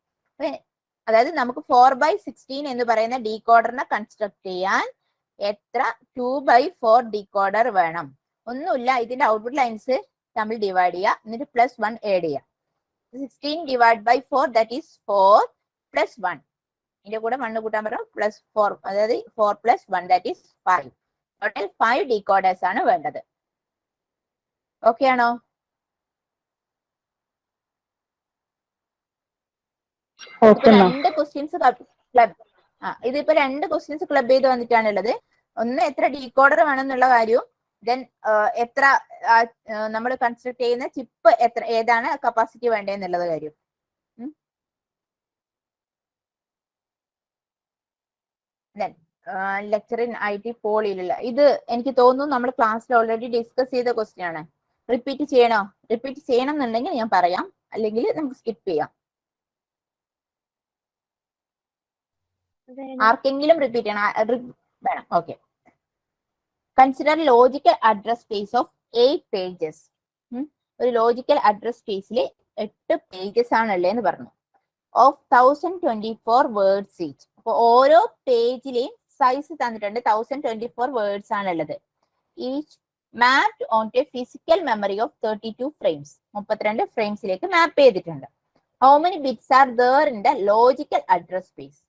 [SPEAKER 1] അതായത് നമുക്ക് 4/16 എന്ന് പറയുന്ന ഡീകോഡറിനെ കൺസ്ട്രക്ട് ചെയ്യാൻ എത്ര 2/4 ഡീകോഡർ വേണം? ഒന്നുമില്ല, ഇതിന്റെ ഔട്ട്പുട്ട് ലൈൻസ് തമ്മിൽ ഡിവൈഡ് ചെയ്യുക, എന്നിട്ട് +1 ആഡ് ചെയ്യുക. 16 divided by 4 that is 4 plus 1. ഇതിന്റെ കൂടെ 1 കൂട്ടാൻ പറ്റും +4, അതായത് 4 plus 1 that is 5. Total 5 decoders ആണ് വേണ്ടത്. ഓക്കെ ആണോ? രണ്ട് ക്വസ്റ്റ്യൻസ് ഇതിപ്പോ 2 ക്വസ്റ്റ്യൻസ് ക്ലബ് ചെയ്ത് വന്നിട്ടാണുള്ളത്. ഒന്ന് എത്ര ഡീകോഡർ വേണം എന്നുള്ള കാര്യവും, ദെൻ എത്ര നമ്മൾ കൺസ്ട്രക്ട് ചെയ്യുന്ന ചിപ്പ് ഏതാണ് കപ്പാസിറ്റി വേണ്ടതെന്നുള്ളത് കാര്യം. ദെൻ ലെക്ചർ ഇൻ IT പോളിയിലുള്ള ഇത് എനിക്ക് തോന്നുന്നു നമ്മൾ ക്ലാസ്സിൽ ഓൾറെഡി ഡിസ്കസ് ചെയ്ത ക്വസ്റ്റ്യൻ ആണ്. റിപ്പീറ്റ് ചെയ്യണോ? റിപ്പീറ്റ് ചെയ്യണം എന്നുണ്ടെങ്കിൽ ഞാൻ പറയാം, അല്ലെങ്കിൽ നമുക്ക് സ്കിപ്പ് ചെയ്യാം. ആർക്കെങ്കിലും റിപ്പീറ്റ് ചെയ്യണം? വേണം. Okay. Consider logical address space of 8 pages. ഒരു ലോജിക്കൽ അഡ്രസ് സ്പേസിൽ 8 പേജസ് ആണുള്ളതെന്ന് പറഞ്ഞു. Of 1024 words each. അപ്പൊ ഓരോ പേജിലെയും സൈസ് തന്നിട്ടുണ്ട്. 1024 വേർഡ്സ് ആണുള്ളത്. Each mapped on to physical memory of 32 frames. 32 ഫ്രെയിംസിലേക്ക് മാപ്പ് ചെയ്തിട്ടുണ്ട്. How many bits are there in the logical address space?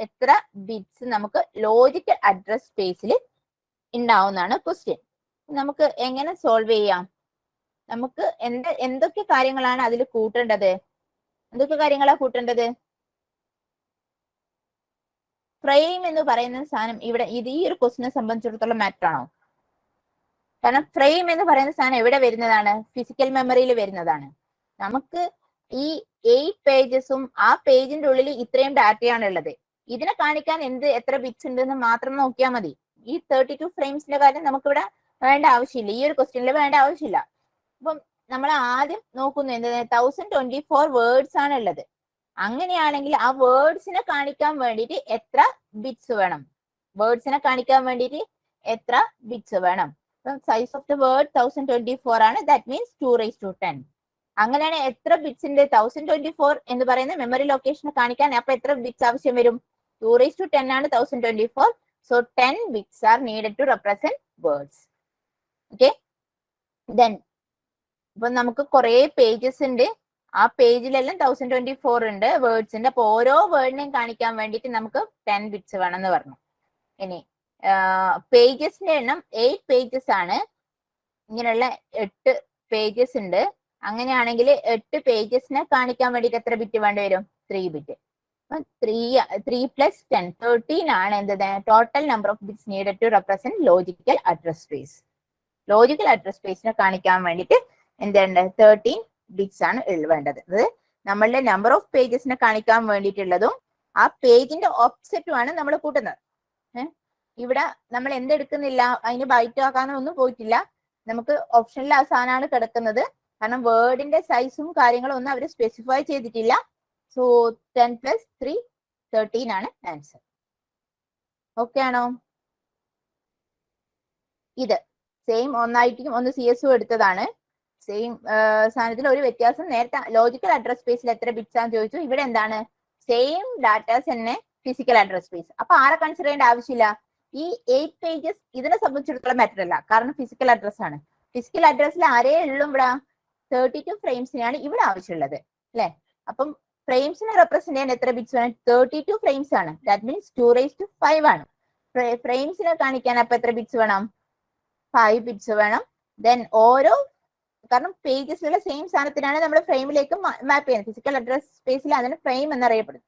[SPEAKER 1] എത്ര ബിറ്റ്സ് നമുക്ക് ലോജിക്കൽ അഡ്രസ് സ്പേസിൽ ഉണ്ടാവുന്നതാണ് ക്വസ്റ്റ്യൻ. നമുക്ക് എങ്ങനെ സോൾവ് ചെയ്യാം? നമുക്ക് എന്തൊക്കെ കാര്യങ്ങളാണ് അതിൽ കൂട്ടേണ്ടത്? എന്തൊക്കെ കാര്യങ്ങളാണ് കൂട്ടേണ്ടത്? ഫ്രെയിം എന്ന് പറയുന്ന സാധനം ഇവിടെ ഈ ഒരു ക്വസ്റ്റിനെ സംബന്ധിച്ചിടത്തോളം മാറ്റർ ആണോ? കാരണം ഫ്രെയിം എന്ന് പറയുന്ന സാധനം എവിടെ വരുന്നതാണ്? ഫിസിക്കൽ മെമ്മറിയിൽ വരുന്നതാണ്. നമുക്ക് ഈ 8 പേജസും ആ പേജിന്റെ ഉള്ളിൽ ഇത്രയും ഡാറ്റയാണ് ഉള്ളത്. ഇതിനെ കാണിക്കാൻ എത്ര ബിറ്റ്സ് ഉണ്ടെന്ന് മാത്രം നോക്കിയാൽ മതി. ഈ 32 ഫ്രെയിംസിന്റെ കാര്യം നമുക്കിവിടെ വേണ്ട ആവശ്യമില്ല. ഈ ഒരു ക്വസ്റ്റ്യനിൽ വേണ്ട ആവശ്യമില്ല. അപ്പം നമ്മൾ ആദ്യം നോക്കുന്നു എന്ത്? 1024 വേർഡ്സ് ആണ് ഉള്ളത്. അങ്ങനെയാണെങ്കിൽ ആ വേർഡ്സിനെ കാണിക്കാൻ വേണ്ടിയിട്ട് എത്ര ബിറ്റ്സ് വേണം? വേർഡ്സിനെ കാണിക്കാൻ വേണ്ടിയിട്ട് എത്ര ബിറ്റ്സ് വേണം? സൈസ് ഓഫ് ദ വേർഡ് 1024 ആണ്. That means 2^10. അങ്ങനെയാണ് എത്ര ബിറ്റ്സിന്റെ 1024 എന്ന് പറയുന്ന മെമ്മറി ലൊക്കേഷൻ കാണിക്കാൻ അപ്പൊ എത്ര ബിറ്റ്സ് ആവശ്യം വരും? 2^10 ആണ് 1024. So 10 bits are needed to represent words. Okay, then ഇപ്പൊ നമുക്ക് കുറെ പേജസ് ഉണ്ട്. ആ പേജിലെല്ലാം 1024 ഉണ്ട് വേർഡ്സിന്റെ. അപ്പൊ ഓരോ വേർഡിനെയും കാണിക്കാൻ വേണ്ടിയിട്ട് നമുക്ക് 10 ബിറ്റ്സ് വേണമെന്ന് പറഞ്ഞു. ഇനി പേജസിന്റെ എണ്ണം 8 പേജസ് ആണ്. ഇങ്ങനെയുള്ള 8 പേജസ് ഉണ്ട്. അങ്ങനെയാണെങ്കിൽ 8 പേജസിനെ കാണിക്കാൻ വേണ്ടിയിട്ട് എത്ര ബിറ്റ് വേണ്ടി വരും? 3 ബിറ്റ്. 3 + 10 13 ആണ് എന്ത്? Total number of bits needed to represent logical address space. Logical address സ്പേസിനെ കാണിക്കാൻ വേണ്ടിയിട്ട് എന്തുണ്ട്? 13 ബിറ്റ്സ് ആണ് വേണ്ടത്. അത് നമ്മളുടെ നമ്പർ ഓഫ് പേജസിനെ കാണിക്കാൻ വേണ്ടിയിട്ടുള്ളതും ആ പേജിന്റെ ഓഫ്സെറ്റും ആണ് നമ്മൾ കൂട്ടുന്നത്. ഇവിടെ നമ്മൾ എന്തെടുക്കുന്നില്ല, അതിന് ബൈറ്റ് ആക്കാനോ ഒന്നും പോയിട്ടില്ല. നമുക്ക് ഓപ്ഷനിൽ ആ സാധനമാണ് കിടക്കുന്നത്. കാരണം വേർഡിന്റെ സൈസും കാര്യങ്ങളും ഒന്നും അവർ സ്പെസിഫൈ ചെയ്തിട്ടില്ല. സോ 10 + 3 13 ആണ് ആൻസർ. ഓക്കെ ആണോ? ഇത് സെയിം ഒന്നായിട്ടും ഒന്ന് CS എടുത്തതാണ്. സെയിം സാധനത്തിൽ ഒരു വ്യത്യാസം. നേരത്തെ ലോജിക്കൽ അഡ്രസ് സ്പേസിൽ എത്ര ബിറ്റ്സ് ആണെന്ന് ചോദിച്ചു. ഇവിടെ എന്താണ്? സെയിം ഡാറ്റാസ് തന്നെ ഫിസിക്കൽ അഡ്രസ് സ്പേസ്. അപ്പൊ ആരെ കൺസിഡർ ചെയ്യേണ്ട ആവശ്യമില്ല. ഈ 8 പേജസ് ഇതിനെ സംബന്ധിച്ചിടത്തോളം മാറ്റർ അല്ല, കാരണം ഫിസിക്കൽ അഡ്രസ് ആണ്. ഫിസിക്കൽ അഡ്രസ്സിൽ ആരേ ഉള്ളൂ ഇവിടെ? 32 ഫ്രെയിംസിനാണ് ഇവിടെ ആവശ്യമുള്ളത് അല്ലെ? അപ്പം ഫ്രെയിംസിനെ റെപ്രസെന്റ് ചെയ്യാൻ എത്ര ബിറ്റ്സ് വേണം? 32 ഫ്രെയിംസ് ആണ്. ദാറ്റ് മീൻസ് 2^5 ആണ്. ഫ്രെയിംസിനെ കാണിക്കാൻ അപ്പൊ എത്ര ബിറ്റ്സ് വേണം? 5 ബിറ്റ്സ് വേണം. ദെൻ ഓരോ, കാരണം പേജസിലുള്ള സെയിം സാധനത്തിനാണ് നമ്മൾ ഫ്രെയിമിലേക്ക് മാപ്പ് ചെയ്യുന്നത്. ഫിസിക്കൽ അഡ്രസ് സ്പേസിൽ അതിന് ഫ്രെയിം എന്നറിയപ്പെടുന്നത്.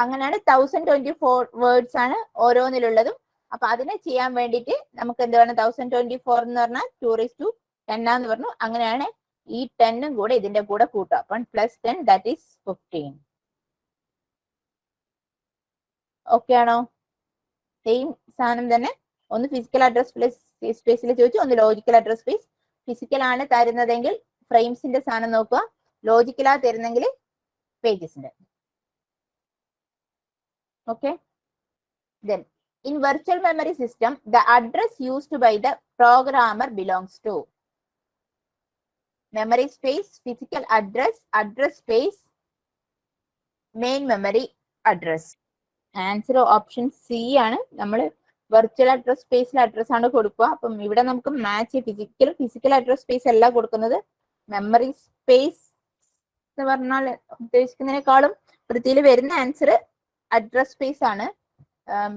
[SPEAKER 1] അങ്ങനെയാണ് 1024 വേർഡ്സ് ആണ് ഓരോന്നിലുള്ളതും. അപ്പൊ അതിനെ ചെയ്യാൻ വേണ്ടിയിട്ട് നമുക്ക് എന്ത് വേണം? 1024 എന്ന് പറഞ്ഞാൽ 2^10 എന്ന് പറഞ്ഞു. അങ്ങനെയാണ് ഈ 10ഉം കൂടെ ഇതിന്റെ കൂടെ കൂട്ടുക. അപ്പം +10 ദാറ്റ് ഈസ് 15. ഓക്കെ ആണോ? സെയിം സാധനം തന്നെ. ഒന്ന് ഫിസിക്കൽ അഡ്രസ് സ്പേസിൽ ചോദിച്ചു, ഒന്ന് ലോജിക്കൽ അഡ്രസ് സ്പേസ്. ഫിസിക്കൽ ആണ് തരുന്നതെങ്കിൽ ഫ്രെയിംസിന്റെ സാധനം നോക്കുക. ലോജിക്കലാ തരുന്നെങ്കിൽ പേജസിന്റെ. Okay, then in virtual memory system the address used by the programmer belongs to memory space, physical address, address space, main memory address. Answer option C ആണ്. നമ്മൾ virtual address സ്പേസിൽ address ആണ് കൊടുക്കുക. അപ്പം ഇവിടെ നമുക്ക് മാച്ച് ഫിസിക്കൽ അഡ്രസ് സ്പേസ് അല്ല കൊടുക്കുന്നത്. മെമ്മറി സ്പേസ് എന്ന് പറഞ്ഞാൽ ഉദ്ദേശിക്കുന്നതിനേക്കാളും വൃത്തിയിൽ വരുന്ന ആൻസർ അഡ്രസ് സ്പേസ് ആണ്.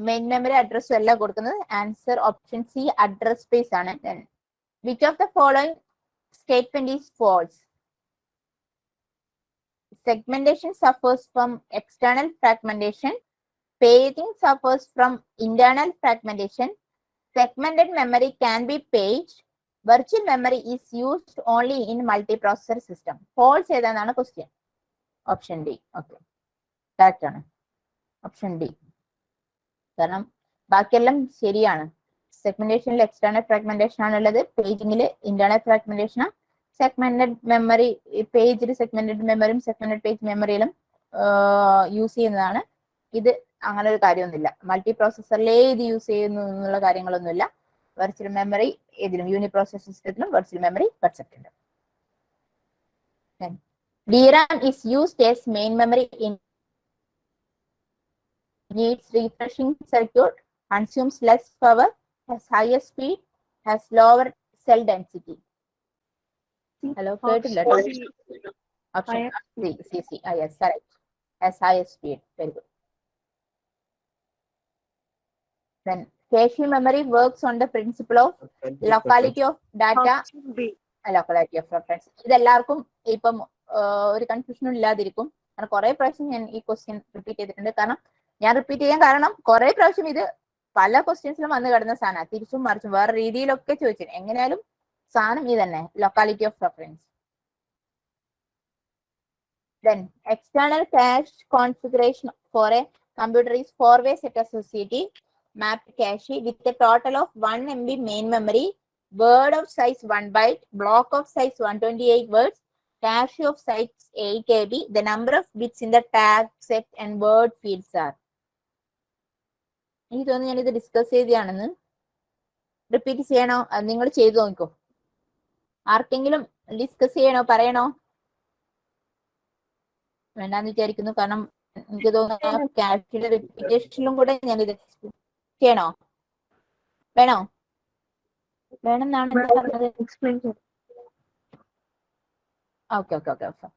[SPEAKER 1] മെയിൻ മെമ്മറി അഡ്രസ്സും എല്ലാം കൊടുക്കുന്നത്. Answer option C address space ആണ്. Which of the following statement is false? Segmentation suffers from external fragmentation. Paging suffers from internal fragmentation. Segmented memory can be paged. Virtual memory is used only in multiprocessor system. False ഏതാണെന്നാണ് question. Option D. Okay, correct ആണ് option D. കാരണം ബാക്കിയെല്ലാം ശരിയാണ്. സെഗ്മെന്റേഷനിൽ external fragmentation ആണുള്ളത്. പേജിങ്ങിൽ internal fragmentation. Segmented memory പേജിൽ segmented മെമ്മറിയും സെഗ്മെന്റഡ് പേജ് മെമ്മറിയിലും യൂസ് ചെയ്യുന്നതാണ്. ഇത് അങ്ങനെ ഒരു കാര്യമൊന്നുമില്ല. മൾട്ടി പ്രോസസ്സറിലേ ഇത് യൂസ് ചെയ്യുന്നു എന്നുള്ള കാര്യങ്ങളൊന്നുമില്ല. വെർച്വൽ മെമ്മറി ഏതിലും യൂണിപ്രോസസർ സിസ്റ്റത്തിലും വെർച്വൽ മെമ്മറി കൺസെപ്റ്റ് ഉണ്ട്. DRAM is used as main memory in needs refreshing circuit, consumes less power, has higher speed, has lower cell density. Hello, കേട്ടില്ല. Option C. Yes, correct. Has higher speed. Very good. Then cache memory works on the principle of locality of data. Locality of reference. ഇതെല്ലാവർക്കും ഇപ്പം ഒരു കൺഫ്യൂഷനും ഇല്ലാതിരിക്കും. കാരണം കുറെ പ്രാവശ്യം ഞാൻ ഈ question repeat ചെയ്തിട്ടുണ്ട്. കാരണം ഞാൻ റിപ്പീറ്റ് ചെയ്യാൻ കാരണം കുറെ പ്രാവശ്യം ഇത് പല ക്വസ്റ്റ്യൻസിലും വന്ന് കിടന്ന സാധനം തിരിച്ചും മറിച്ചും വേറെ രീതിയിലൊക്കെ ചോദിച്ചു. എങ്ങനെയാലും സാധനം ഇത് തന്നെ, locality of reference. Then external cache configuration for a computer is 4-way set associative mapped cache with a total of 1 MB main memory, word of size 1 byte, block of size 128 words, cache of size 8 KB. The number of bits in the tag set and word fields are. എനിക്ക് തോന്നുന്നു ഞാനിത് discuss ചെയ്തതാണെന്ന്. Repeat ചെയ്യണോ? നിങ്ങൾ ചെയ്തു നോക്കോ. ആർക്കെങ്കിലും discuss ചെയ്യണോ, പറയണോ? വേണ്ടാന്ന് വിചാരിക്കുന്നു. കാരണം എനിക്ക് തോന്നുന്നു ക്യാഷിന്റെ റിപ്പീറ്റേഷനിലും കൂടെ ഞാൻ ഇത് ചെയ്യണോ? വേണോ? വേണമെന്നാണ് എന്താ പറഞ്ഞത്?
[SPEAKER 2] എക്സ്പ്ലെയിൻ ചെയ്തു.
[SPEAKER 1] Okay okay okay okay.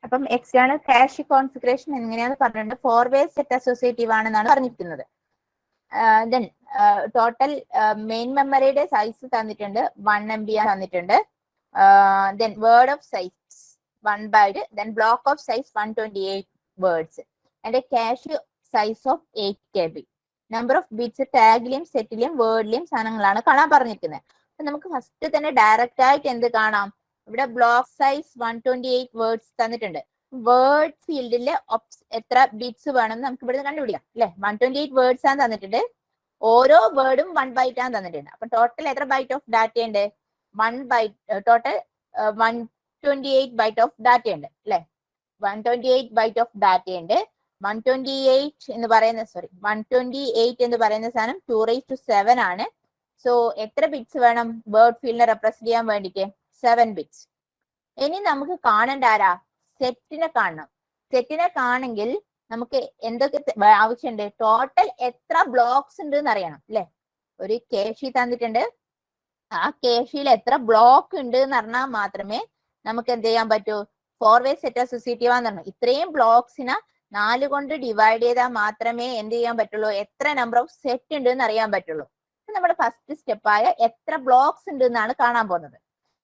[SPEAKER 1] അപ്പം എക്സ്റ്റേണൽ ക്യാഷ് കോൺഫിഗറേഷൻ എങ്ങനെയാന്ന് പറഞ്ഞിട്ടുണ്ട്. 4 വേ സെറ്റ് അസോസിയേറ്റീവ് ആണെന്നാണ് പറഞ്ഞിരിക്കുന്നത്. ദെൻ ടോട്ടൽ മെയിൻ മെമ്മറിയുടെ സൈസ് തന്നിട്ടുണ്ട്, 1 MB തന്നിട്ടുണ്ട്. Then word of size 1 byte, then block of size 128 words, അതിന്റെ cache size of 8 KB. Number of bits ടാഗിലെയും സെറ്റിലെയും വേർഡിലെയും സാധനങ്ങളാണ് കാണാൻ പറഞ്ഞിരിക്കുന്നത്. അപ്പൊ നമുക്ക് ഫസ്റ്റ് തന്നെ ഡയറക്റ്റ് ആയിട്ട് എന്ത് കാണാം? ഇവിടെ ബ്ലോക്ക് സൈസ് 128 വേർഡ്സ് തന്നിട്ടുണ്ട്. വേർഡ് ഫീൽഡില് എത്ര ബിറ്റ്സ് വേണമെന്ന് നമുക്ക് ഇവിടെ കണ്ടുപിടിക്കാം അല്ലെ. 128 വേർഡ്സ് ആണ് തന്നിട്ടുണ്ട്. ഓരോ വേർഡും 1 byte ആണ് തന്നിട്ടുണ്ട്. അപ്പൊ ടോട്ടൽ എത്ര ബൈറ്റ് ഓഫ് ഡാറ്റ ഉണ്ട്? 1 byte. Total 128 byte of data ഉണ്ട് അല്ലെ. 128 ബൈറ്റ് ഓഫ് ഡാറ്റ ഉണ്ട്. 128 എന്ന് പറയുന്ന 128 എന്ന് പറയുന്ന സാധനം 2�7 ആണ്. സോ എത്ര ബിറ്റ്സ് വേണം വേർഡ് ഫീൽഡിനെ റെപ്രസെന്റ് ചെയ്യാൻ വേണ്ടിട്ട്? 7 ബിറ്റ്സ്. ഇനി നമുക്ക് കാണേണ്ട ആരാ? സെറ്റിനെ കാണണം. സെറ്റിനെ കാണെങ്കിൽ നമുക്ക് എന്തൊക്കെ ആവശ്യമുണ്ട്? ടോട്ടൽ എത്ര ബ്ലോക്സ് ഉണ്ട് എന്ന് അറിയണം അല്ലെ. ഒരു കേഷി തന്നിട്ടുണ്ട്, ആ കേഷിയിൽ എത്ര ബ്ലോക്ക് ഉണ്ട് എന്ന് അറിഞ്ഞാൽ മാത്രമേ നമുക്ക് എന്ത് ചെയ്യാൻ പറ്റൂ? 4 വേ സെറ്റ് അസോസിയേറ്റീവ് ആണെന്ന് പറഞ്ഞു. ഇത്രയും ബ്ലോക്സിനെ 4 കൊണ്ട് ഡിവൈഡ് ചെയ്താൽ മാത്രമേ എന്ത് ചെയ്യാൻ പറ്റുള്ളൂ? എത്ര നമ്പർ ഓഫ് സെറ്റ് ഉണ്ട് എന്ന് അറിയാൻ പറ്റുള്ളൂ. നമ്മുടെ ഫസ്റ്റ് സ്റ്റെപ്പായ എത്ര ബ്ലോക്സ് ഉണ്ട് എന്നാണ് കാണാൻ പോകുന്നത്.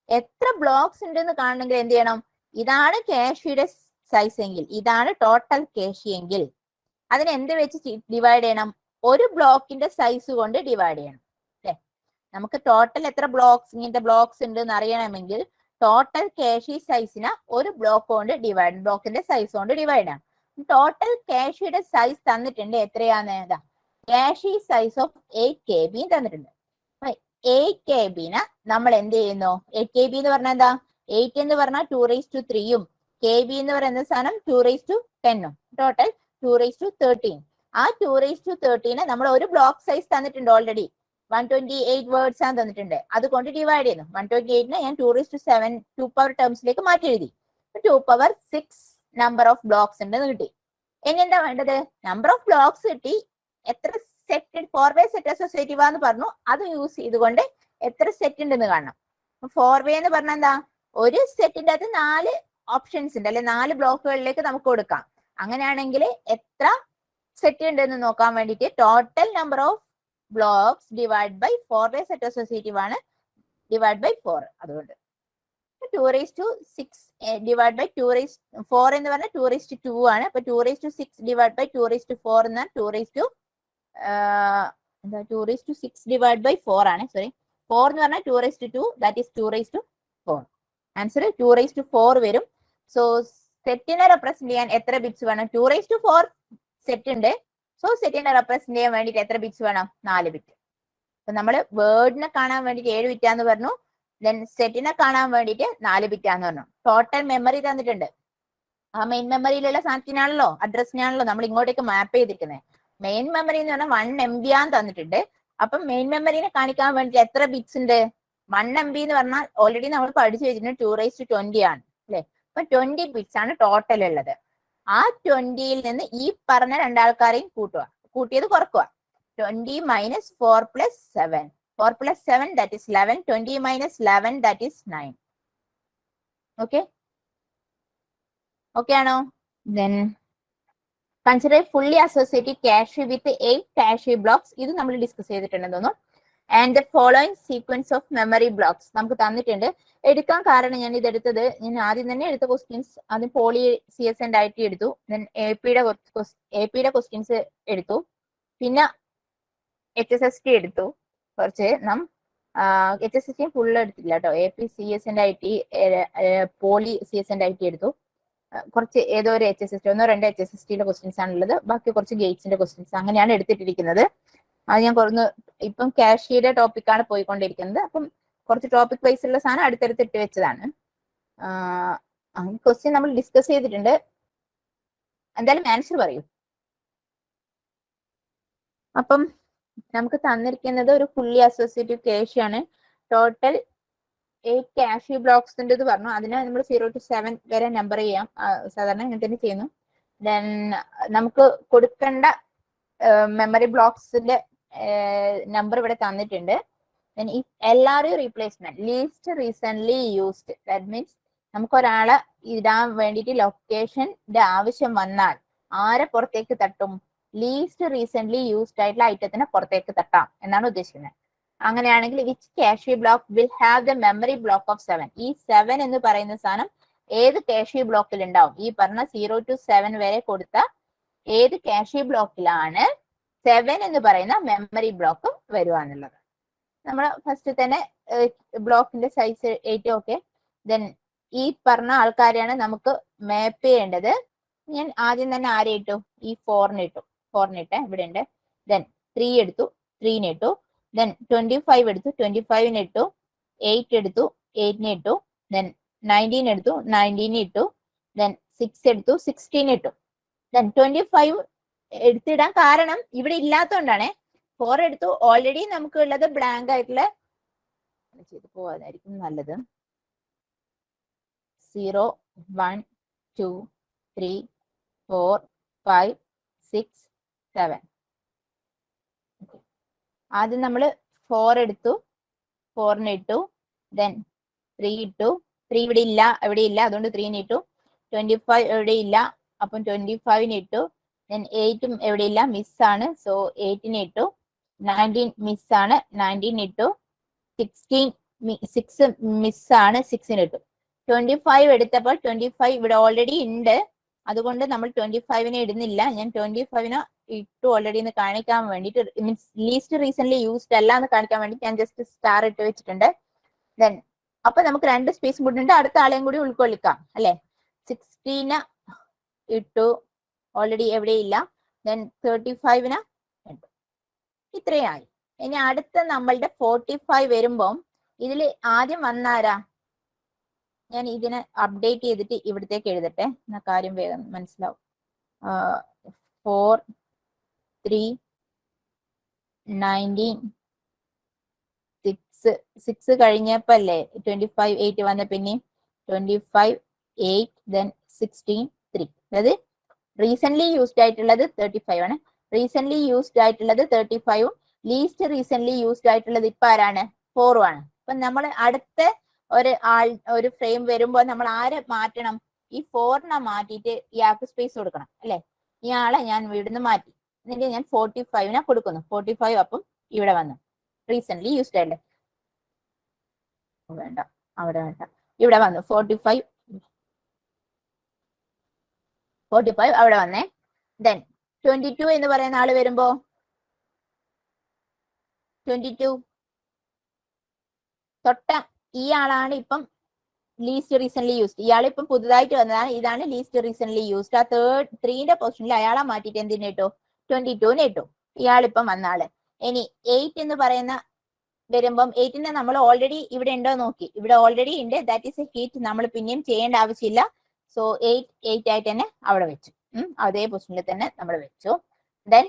[SPEAKER 1] എത്ര ബ്ലോക്സ് ഉണ്ട് എന്ന് കാണണമെങ്കിൽ എന്ത് ചെയ്യണം? ഇതാണ് കേഷിയുടെ സൈസ് എങ്കിൽ, ഇതാണ് ടോട്ടൽ കേഷി എങ്കിൽ അതിനെ എന്ത് വെച്ച് ഡിവൈഡ് ചെയ്യണം? ഒരു ബ്ലോക്കിന്റെ സൈസ് കൊണ്ട് ഡിവൈഡ് ചെയ്യണം അല്ലെ. നമുക്ക് ടോട്ടൽ എത്ര ബ്ലോക്സ്, ഇങ്ങനത്തെ ബ്ലോക്സ് ഉണ്ട് എന്ന് അറിയണമെങ്കിൽ ടോട്ടൽ കേഷി സൈസിനെ ഒരു ബ്ലോക്ക് കൊണ്ട് ബ്ലോക്കിന്റെ സൈസ് കൊണ്ട് ഡിവൈഡ് ചെയ്യണം. ടോട്ടൽ കേഷിയുടെ സൈസ് തന്നിട്ടുണ്ട്. എത്രയാണ്? കേഷി സൈസ് ഓഫ് 8 KB തന്നിട്ടുണ്ട്. 8 KB നമ്മൾ എന്ത് ചെയ്യുന്നു? 8 KB എന്ന് പറഞ്ഞാൽ എന്താ? 8 എന്ന് പറഞ്ഞാൽ 2�3യും KB എന്ന് പറയുന്ന സാധനം 2�10ഉം, ടോട്ടൽ 2�13. ആ 2�13 നമ്മൾ ഒരു ബ്ലോക്ക് സൈസ് തന്നിട്ടുണ്ട് ഓൾറെഡി. 128 വേർഡ്സ് ആണ് തന്നിട്ടുണ്ട്. അതുകൊണ്ട് ഡിവൈഡ് ചെയ്യുന്നു. 128 ഞാൻ 2�7 2 പവർ ടേംസിലേക്ക് മാറ്റി എഴുതി. 2 power 6 നമ്പർ ഓഫ് ബ്ലോക്സ് ഉണ്ടെന്ന് കിട്ടി. ഇനി എന്താ വേണ്ടത്? നമ്പർ ഓഫ് ബ്ലോക്സ് കിട്ടി. എത്ര സെറ്റ് 4 വേ സെറ്റ് അസോസിയേറ്റീവ് ആന്ന് പറഞ്ഞു. അത് യൂസ് ചെയ്തുകൊണ്ട് എത്ര സെറ്റ് ഉണ്ടെന്ന് കാണണം. 4 വേ എന്ന് പറഞ്ഞാൽ എന്താ? ഒരു സെറ്റിന്റെ അത് 4 ഓപ്ഷൻസ് ഉണ്ട് അല്ലെ, 4 ബ്ലോക്കുകളിലേക്ക് നമുക്ക് കൊടുക്കാം. അങ്ങനെയാണെങ്കിൽ എത്ര സെറ്റ് ഉണ്ടെന്ന് നോക്കാൻ വേണ്ടിയിട്ട് total number of blocks divide by 4 way set associative ആണ്, ഡിവൈഡ് ബൈ 4. അതുകൊണ്ട് 2�6 ഡിവൈഡ് ബൈ 4 എന്ന് പറഞ്ഞാൽ 2�2 ആണ്. അപ്പൊ 2�6 ഡിവൈഡ് ബൈ 2�4 എന്നാൽ 2�6 ഡിവൈഡ് ബൈ 4 ആണ്. സോറി, 4 എന്ന് പറഞ്ഞാൽ 2�2, ദാറ്റ് ഈസ് 2�4. ആൻസർ 2�4 വരും. സോ സെറ്റിനെ റെപ്രസെന്റ് ചെയ്യാൻ എത്ര ബിറ്റ്സ് വേണം? 2�4 സെറ്റ് ഉണ്ട്. സോ സെറ്റിനെ റെപ്രസെന്റ് ചെയ്യാൻ വേണ്ടിട്ട് എത്ര ബിറ്റ്സ് വേണം? 4 ബിറ്റ്. അപ്പൊ നമ്മൾ വേർഡിനെ കാണാൻ വേണ്ടിട്ട് 7 ബിറ്റാന്ന് പറഞ്ഞു. ദെൻ സെറ്റിനെ കാണാൻ വേണ്ടിട്ട് 4 ബിറ്റാന്ന് പറഞ്ഞു. ടോട്ടൽ മെമ്മറി തന്നിട്ടുണ്ട്. ആ മെയിൻ മെമ്മറിയിലുള്ള സാധനത്തിനാണല്ലോ, അഡ്രസ്സിനാണല്ലോ നമ്മൾ ഇങ്ങോട്ടേക്ക് മാപ്പ് ചെയ്തിരിക്കുന്നത്. മെയിൻ മെമ്മറി എന്ന് പറഞ്ഞാൽ 1 MB ആണ് തന്നിട്ടുണ്ട്. അപ്പം മെയിൻ മെമ്മറിനെ കാണിക്കാൻ വേണ്ടിട്ട് എത്ര ബിറ്റ്സ് ഉണ്ട്? 1 MB എന്ന് പറഞ്ഞാൽ ഓൾറെഡി നമ്മൾ പഠിച്ചു വെച്ചിട്ടുണ്ട് 2�20 ആണ് അല്ലെ. അപ്പൊ 20 ബിറ്റ്സ് ആണ് ടോട്ടൽ ഉള്ളത്. ആ 20യിൽ നിന്ന് ഈ പറഞ്ഞ രണ്ടാൾക്കാരെയും കൂട്ടുക, കൂട്ടിയത് കുറക്കുക. 20 - 4 + 7, 4 + 7 that is 11, 20 - 11 that is 9. Okay, okay ആണോ? Then consider fully associated cache with 8 cache blocks. ഇത് നമ്മൾ ഡിസ്കസ് ചെയ്തിട്ടുണ്ടെന്ന് തോന്നുന്നു. And the following sequence of memory blocks നമുക്ക് തന്നിട്ടുണ്ട്. എടുക്കാൻ കാരണം ഞാൻ ഇതെടുത്തത്, ഞാൻ ആദ്യം തന്നെ എടുത്ത ക്വസ്റ്റ്യൻസ് ആദ്യം പോളി CSN IT എടുത്തു, ദെൻ AP ക്വസ്റ്റ്യൻസ് എടുത്തു, പിന്നെ HSST എടുത്തു. കുറച്ച് HSST ഫുൾ എടുത്തില്ല കേട്ടോ. AP CSN IT, poly CSN IT എടുത്തു. കുറച്ച് ഏതോ ഒരു HSST, 1-2 HSSTയുടെ ക്വസ്റ്റ്യൻസ് ആണുള്ളത്. ബാക്കി കുറച്ച് ഗേറ്റ്സിന്റെ ക്വസ്റ്റ്യൻസ് അങ്ങനെയാണ് എടുത്തിട്ടിരിക്കുന്നത്. അത് ഞാൻ കുറഞ്ഞ് ഇപ്പം കാഷിയുടെ ടോപ്പിക്കാണ് പോയിക്കൊണ്ടിരിക്കുന്നത്. അപ്പം കുറച്ച് ടോപ്പിക് വൈസ് ഉള്ള സാധനം അടുത്തടുത്ത് ഇട്ട് വെച്ചതാണ്. ക്വസ്റ്റ്യൻ നമ്മൾ ഡിസ്കസ് ചെയ്തിട്ടുണ്ട്. എന്തായാലും ആൻസർ പറയൂ. അപ്പം നമുക്ക് തന്നിരിക്കുന്നത് ഒരു ഫുള്ളി അസോസിയേറ്റീവ് ക്യാഷ് ആണ്. ടോട്ടൽ 8 ക്യാഷ് ബ്ലോക്സ് ഉണ്ട് പറഞ്ഞു. അതിനെ നമ്മൾ 0 to 7 വരെ നമ്പർ ചെയ്യാം. സാധാരണ ഇങ്ങനെ തന്നെ ചെയ്യുന്നു. ദെൻ നമുക്ക് കൊടുക്കേണ്ട മെമ്മറി ബ്ലോക്സിന്റെ നമ്പർ ഇവിടെ തന്നിട്ടുണ്ട്. then if LRU replacement least recently used, that means നമുക്ക് ഒരാളെ ഇടാൻ വേണ്ടിയിട്ട് ലൊക്കേഷന്റെ ആവശ്യം വന്നാൽ ആരെ പുറത്തേക്ക് തട്ടും? ലീസ്റ്റ് റീസെന്റ് യൂസ്ഡ് ആയിട്ടുള്ള ഐറ്റത്തിനെ പുറത്തേക്ക് തട്ടാം എന്നാണ് ഉദ്ദേശിക്കുന്നത്. അങ്ങനെയാണെങ്കിൽ which cash block will have the memory block of 7? ഈ 7 എന്ന് പറയുന്ന സാധനം ഏത് ക്യാഷ് ബ്ലോക്കിൽ ഉണ്ടാവും? ഈ പറഞ്ഞ 0 to 7 വരെ കൊടുത്ത ഏത് ക്യാഷ് ബ്ലോക്കിലാണ് 7 എന്ന് പറയുന്ന മെമ്മറി ബ്ലോക്ക് വരിക എന്നുള്ളത്. നമ്മൾ ഫസ്റ്റ് തന്നെ ബ്ലോക്കിന്റെ സൈസ് 8. ഓക്കെ, ദെൻ ഈ പറഞ്ഞ ആൾക്കാരെയാണ് നമുക്ക് മാപ്പ് ചെയ്യേണ്ടത്. ഞാൻ ആദ്യം തന്നെ ആരെ ഇട്ടു? ഈ 4 ഇട്ടു. 4 ഇട്ട് ഇവിടെ ഉണ്ട്. ദെൻ 3 എടുത്തു, 3 ഇട്ടു. ദെൻ 25 എടുത്തു, 25 ഇട്ടു. 8 എടുത്തു, 8 ഇട്ടു. ദെൻ 19 എടുത്തു, 19 ഇട്ടു. ദെൻ 6 എടുത്തു, 16 ഇട്ടു. ദെൻ 25 എടുത്തിടാൻ കാരണം ഇവിടെ ഇല്ലാത്തതുകൊണ്ടാണ്. 4 എടുത്തു. ഓൾറെഡി നമുക്ക് ഉള്ളത് ബ്ലാങ്ക് ആയിട്ടുള്ള ചെയ്ത് പോവാതായിരിക്കും നല്ലത്. 0 1 2 3 4 5 6 7. ആദ്യം നമ്മൾ 4 എടുത്തു, 4 ഇട്ടു. ദെൻ 3 ഇട്ടു. 3 ഇവിടെ ഇല്ല, എവിടെ ഇല്ല, അതുകൊണ്ട് 3 ഇട്ടു. 25 എവിടെ ഇല്ല, അപ്പം 25 ഇട്ടു. ദെൻ 8 എവിടെ ഇല്ല, മിസ്സാണ്, സോ 8 ഇട്ടു. 19 മിസ്സാണ്, 19 ഇട്ടു. 6 മിസ്സാണ്, 6 ഇട്ടു. 25 എടുത്തപ്പോൾ 25 ഇവിടെ ഓൾറെഡി ഉണ്ട്, അതുകൊണ്ട് നമ്മൾ 25 ഇടുന്നില്ല. ഞാൻ 25 ഇട്ടു ഓൾറെഡി എന്ന് കാണിക്കാൻ വേണ്ടിയിട്ട്, മീൻസ് ലീസ്റ്റ് റീസെന്റ് യൂസ്ഡ് അല്ല എന്ന് കാണിക്കാൻ വേണ്ടി ഞാൻ ജസ്റ്റ് സ്റ്റാർ ഇട്ട് വെച്ചിട്ടുണ്ട്. ദെൻ അപ്പൊ നമുക്ക് 2 സ്പേസ് കൂടി അടുത്ത ആളെയും കൂടി ഉൾക്കൊള്ളിക്കാം അല്ലെ. 16 ഇട്ടു, ഓൾറെഡി എവിടെയില്ല. ദെൻ 35 ഇട്ടു. ഇത്രയായി. ഇനി അടുത്ത നമ്മളുടെ 45 വരുമ്പം ഇതിൽ ആദ്യം വന്നാരാ? ഞാൻ ഇതിനെ അപ്ഡേറ്റ് ചെയ്തിട്ട് ഇവിടത്തേക്ക് എഴുതട്ടെ, എന്നാ കാര്യം വേഗം മനസ്സിലാവും. 4 3 19 6 കഴിഞ്ഞപ്പോ അല്ലേ 25 8 വന്ന. പിന്നെ 25 8 ദെൻ 16 3. അതായത് റീസെന്റ് യൂസ്ഡ് ആയിട്ടുള്ളത് 35 ആണ്. റീസെന്റ് യൂസ്ഡ് ആയിട്ടുള്ളത് 35ഉം ലീസ്റ്റ് റീസെന്റ് യൂസ്ഡ് ആയിട്ടുള്ളത് ഇപ്പൊ ആരാണ്? 4 ആണ്. അപ്പൊ നമ്മൾ അടുത്ത ഒരു ഫ്രെയിം വരുമ്പോൾ നമ്മൾ ആരെ മാറ്റണം? ഈ 4 മാറ്റിയിട്ട് ഇയാൾക്ക് സ്പേസ് കൊടുക്കണം അല്ലെ. ഇയാളെ ഞാൻ ഇവിടുന്ന് മാറ്റി, എന്നിട്ട് ഞാൻ 45 കൊടുക്കുന്നു. 45 അപ്പം ഇവിടെ വന്നു റീസെന്റ് യൂസ്ഡ് ആയില്ലേ, വേണ്ട അവിടെ വേണ്ട, ഇവിടെ വന്നു 45 അവിടെ വന്നേ. ദെൻ 22 എന്ന് പറയുന്ന ആള് വരുമ്പോ 22 തൊട്ട ഈ ആളാണ് ഇപ്പം ലീസ്റ്റ് റീസെന്റ് യൂസ്ഡ്. ഇയാൾ ഇപ്പം പുതുതായിട്ട് വന്നതാണ്. ഇതാണ് ലീസ്റ്റ് റീസെന്റ് യൂസ്ഡ്. ആ 3ന്റെ പൊസിഷനിൽ അയാളെ മാറ്റിയിട്ട് എന്തിനെ ഇട്ടു? 22 ഇട്ടു. ഇയാളിപ്പം വന്ന ആള്. ഇനി 8 എന്ന് പറയുന്ന വരുമ്പം 8 നമ്മൾ ഓൾറെഡി ഇവിടെ ഉണ്ടോ നോക്കി, ഇവിടെ ഓൾറെഡി ഉണ്ട്. That is A heat. നമ്മൾ പിന്നെയും ചെയ്യേണ്ട ആവശ്യമില്ല. സോ 8 ആയിട്ട് തന്നെ അവിടെ വെച്ചു. അതേ പൊസിഷനിൽ തന്നെ നമ്മൾ വെച്ചു. ദെൻ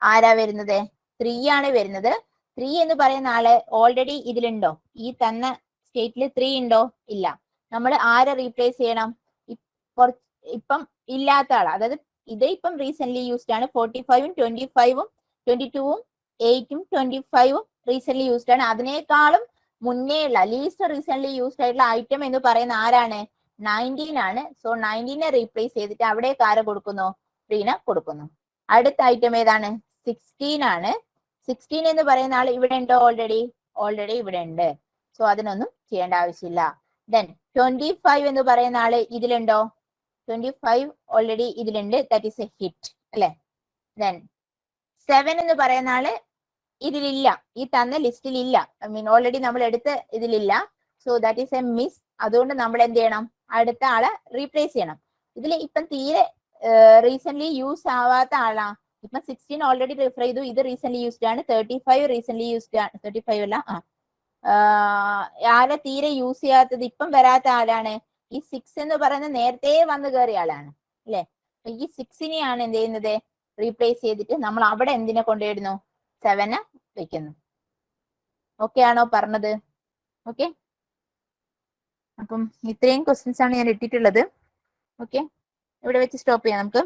[SPEAKER 1] ആരാ വരുന്നത്? 3 ആണ് വരുന്നത്. 3 എന്ന് പറയുന്ന ആള് ഓൾറെഡി ഇതിലുണ്ടോ? ഈ തന്ന സ്റ്റേറ്റിൽ 3 ഉണ്ടോ? ഇല്ല. നമ്മൾ ആരെ റീപ്ലേസ് ചെയ്യണം? ഇപ്പം ഇല്ലാത്ത ആളാ. അതായത് ഇത് ഇപ്പം റീസെന്റ് യൂസ്ഡ് ആണ്. 45ഉം 25ഉം 22ഉം 8ഉം 25ഉം റീസെന്റ് യൂസ്ഡ് ആണ്. അതിനേക്കാളും മുന്നേ ഉള്ള ലീസ്റ്റ് റീസെന്റ് യൂസ്ഡ് ആയിട്ടുള്ള ഐറ്റം എന്ന് പറയുന്ന ആരാണ്? 19 ആണ്. സോ 19നെ റീപ്ലേസ് ചെയ്തിട്ട് അവിടേക്ക് ആരെ കൊടുക്കുന്നു? 3നെ കൊടുക്കുന്നു. അടുത്ത ഐറ്റം ഏതാണ്? 16 ആണ്. 16 എന്ന് പറയുന്ന ആൾ ഇവിടെ ഉണ്ടോ? ഓൾറെഡി ഇവിടെ ഉണ്ട്. സോ അതിനൊന്നും ചെയ്യേണ്ട ആവശ്യമില്ല. ദെൻ 25 എന്ന് പറയുന്ന ആള് ഇതിലുണ്ടോ? 25 ഓൾറെഡി ഇതിലുണ്ട്. ദാറ്റ് ഈസ് എ ഹിറ്റ് അല്ലെ. ദെൻ 7 എന്ന് പറയുന്ന ആള് ഇതിലില്ല, ഈ തന്ന ലിസ്റ്റിൽ ഇല്ല. ഐ മീൻ ഓൾറെഡി നമ്മൾ എടുത്ത ഇതിലില്ല. So that is a miss. അതുകൊണ്ട് നമ്മൾ എന്ത് ചെയ്യണം? അടുത്ത ആളെ റീപ്ലേസ് ചെയ്യണം. ഇതിൽ ഇപ്പം തീരെ റീസെന്റ് യൂസ് ആവാത്ത ആളാ. ഇപ്പം 16 ഓൾറെഡി റെഫർ ചെയ്തു. ഇത് റീസെന്റ് യൂസ്ഡ് ആണ്. 35 റീസെന്റ് യൂസ്ഡ് ആണ്. 35 അല്ല, ആരെ തീരെ യൂസ് ചെയ്യാത്തത് ഇപ്പം വരാത്ത ആളാണ് ഈ 6 എന്ന് പറയുന്ന നേരത്തെ വന്നു കയറിയ ആളാണ് അല്ലെ. ഈ 6നെയാണ് എന്ത് ചെയ്യുന്നത്? റീപ്ലേസ് ചെയ്തിട്ട് നമ്മൾ അവിടെ എന്തിനെ കൊണ്ടുവരുന്നു? 7 വെക്കുന്നു. ഓക്കെ ആണോ പറഞ്ഞത്? ഓക്കെ, അപ്പം ഇത്രയും ക്വസ്റ്റ്യൻസ് ആണ് ഞാൻ ഇട്ടിട്ടുള്ളത്. ഓക്കെ, ഇവിടെ വെച്ച് സ്റ്റോപ്പ് ചെയ്യാം നമുക്ക്.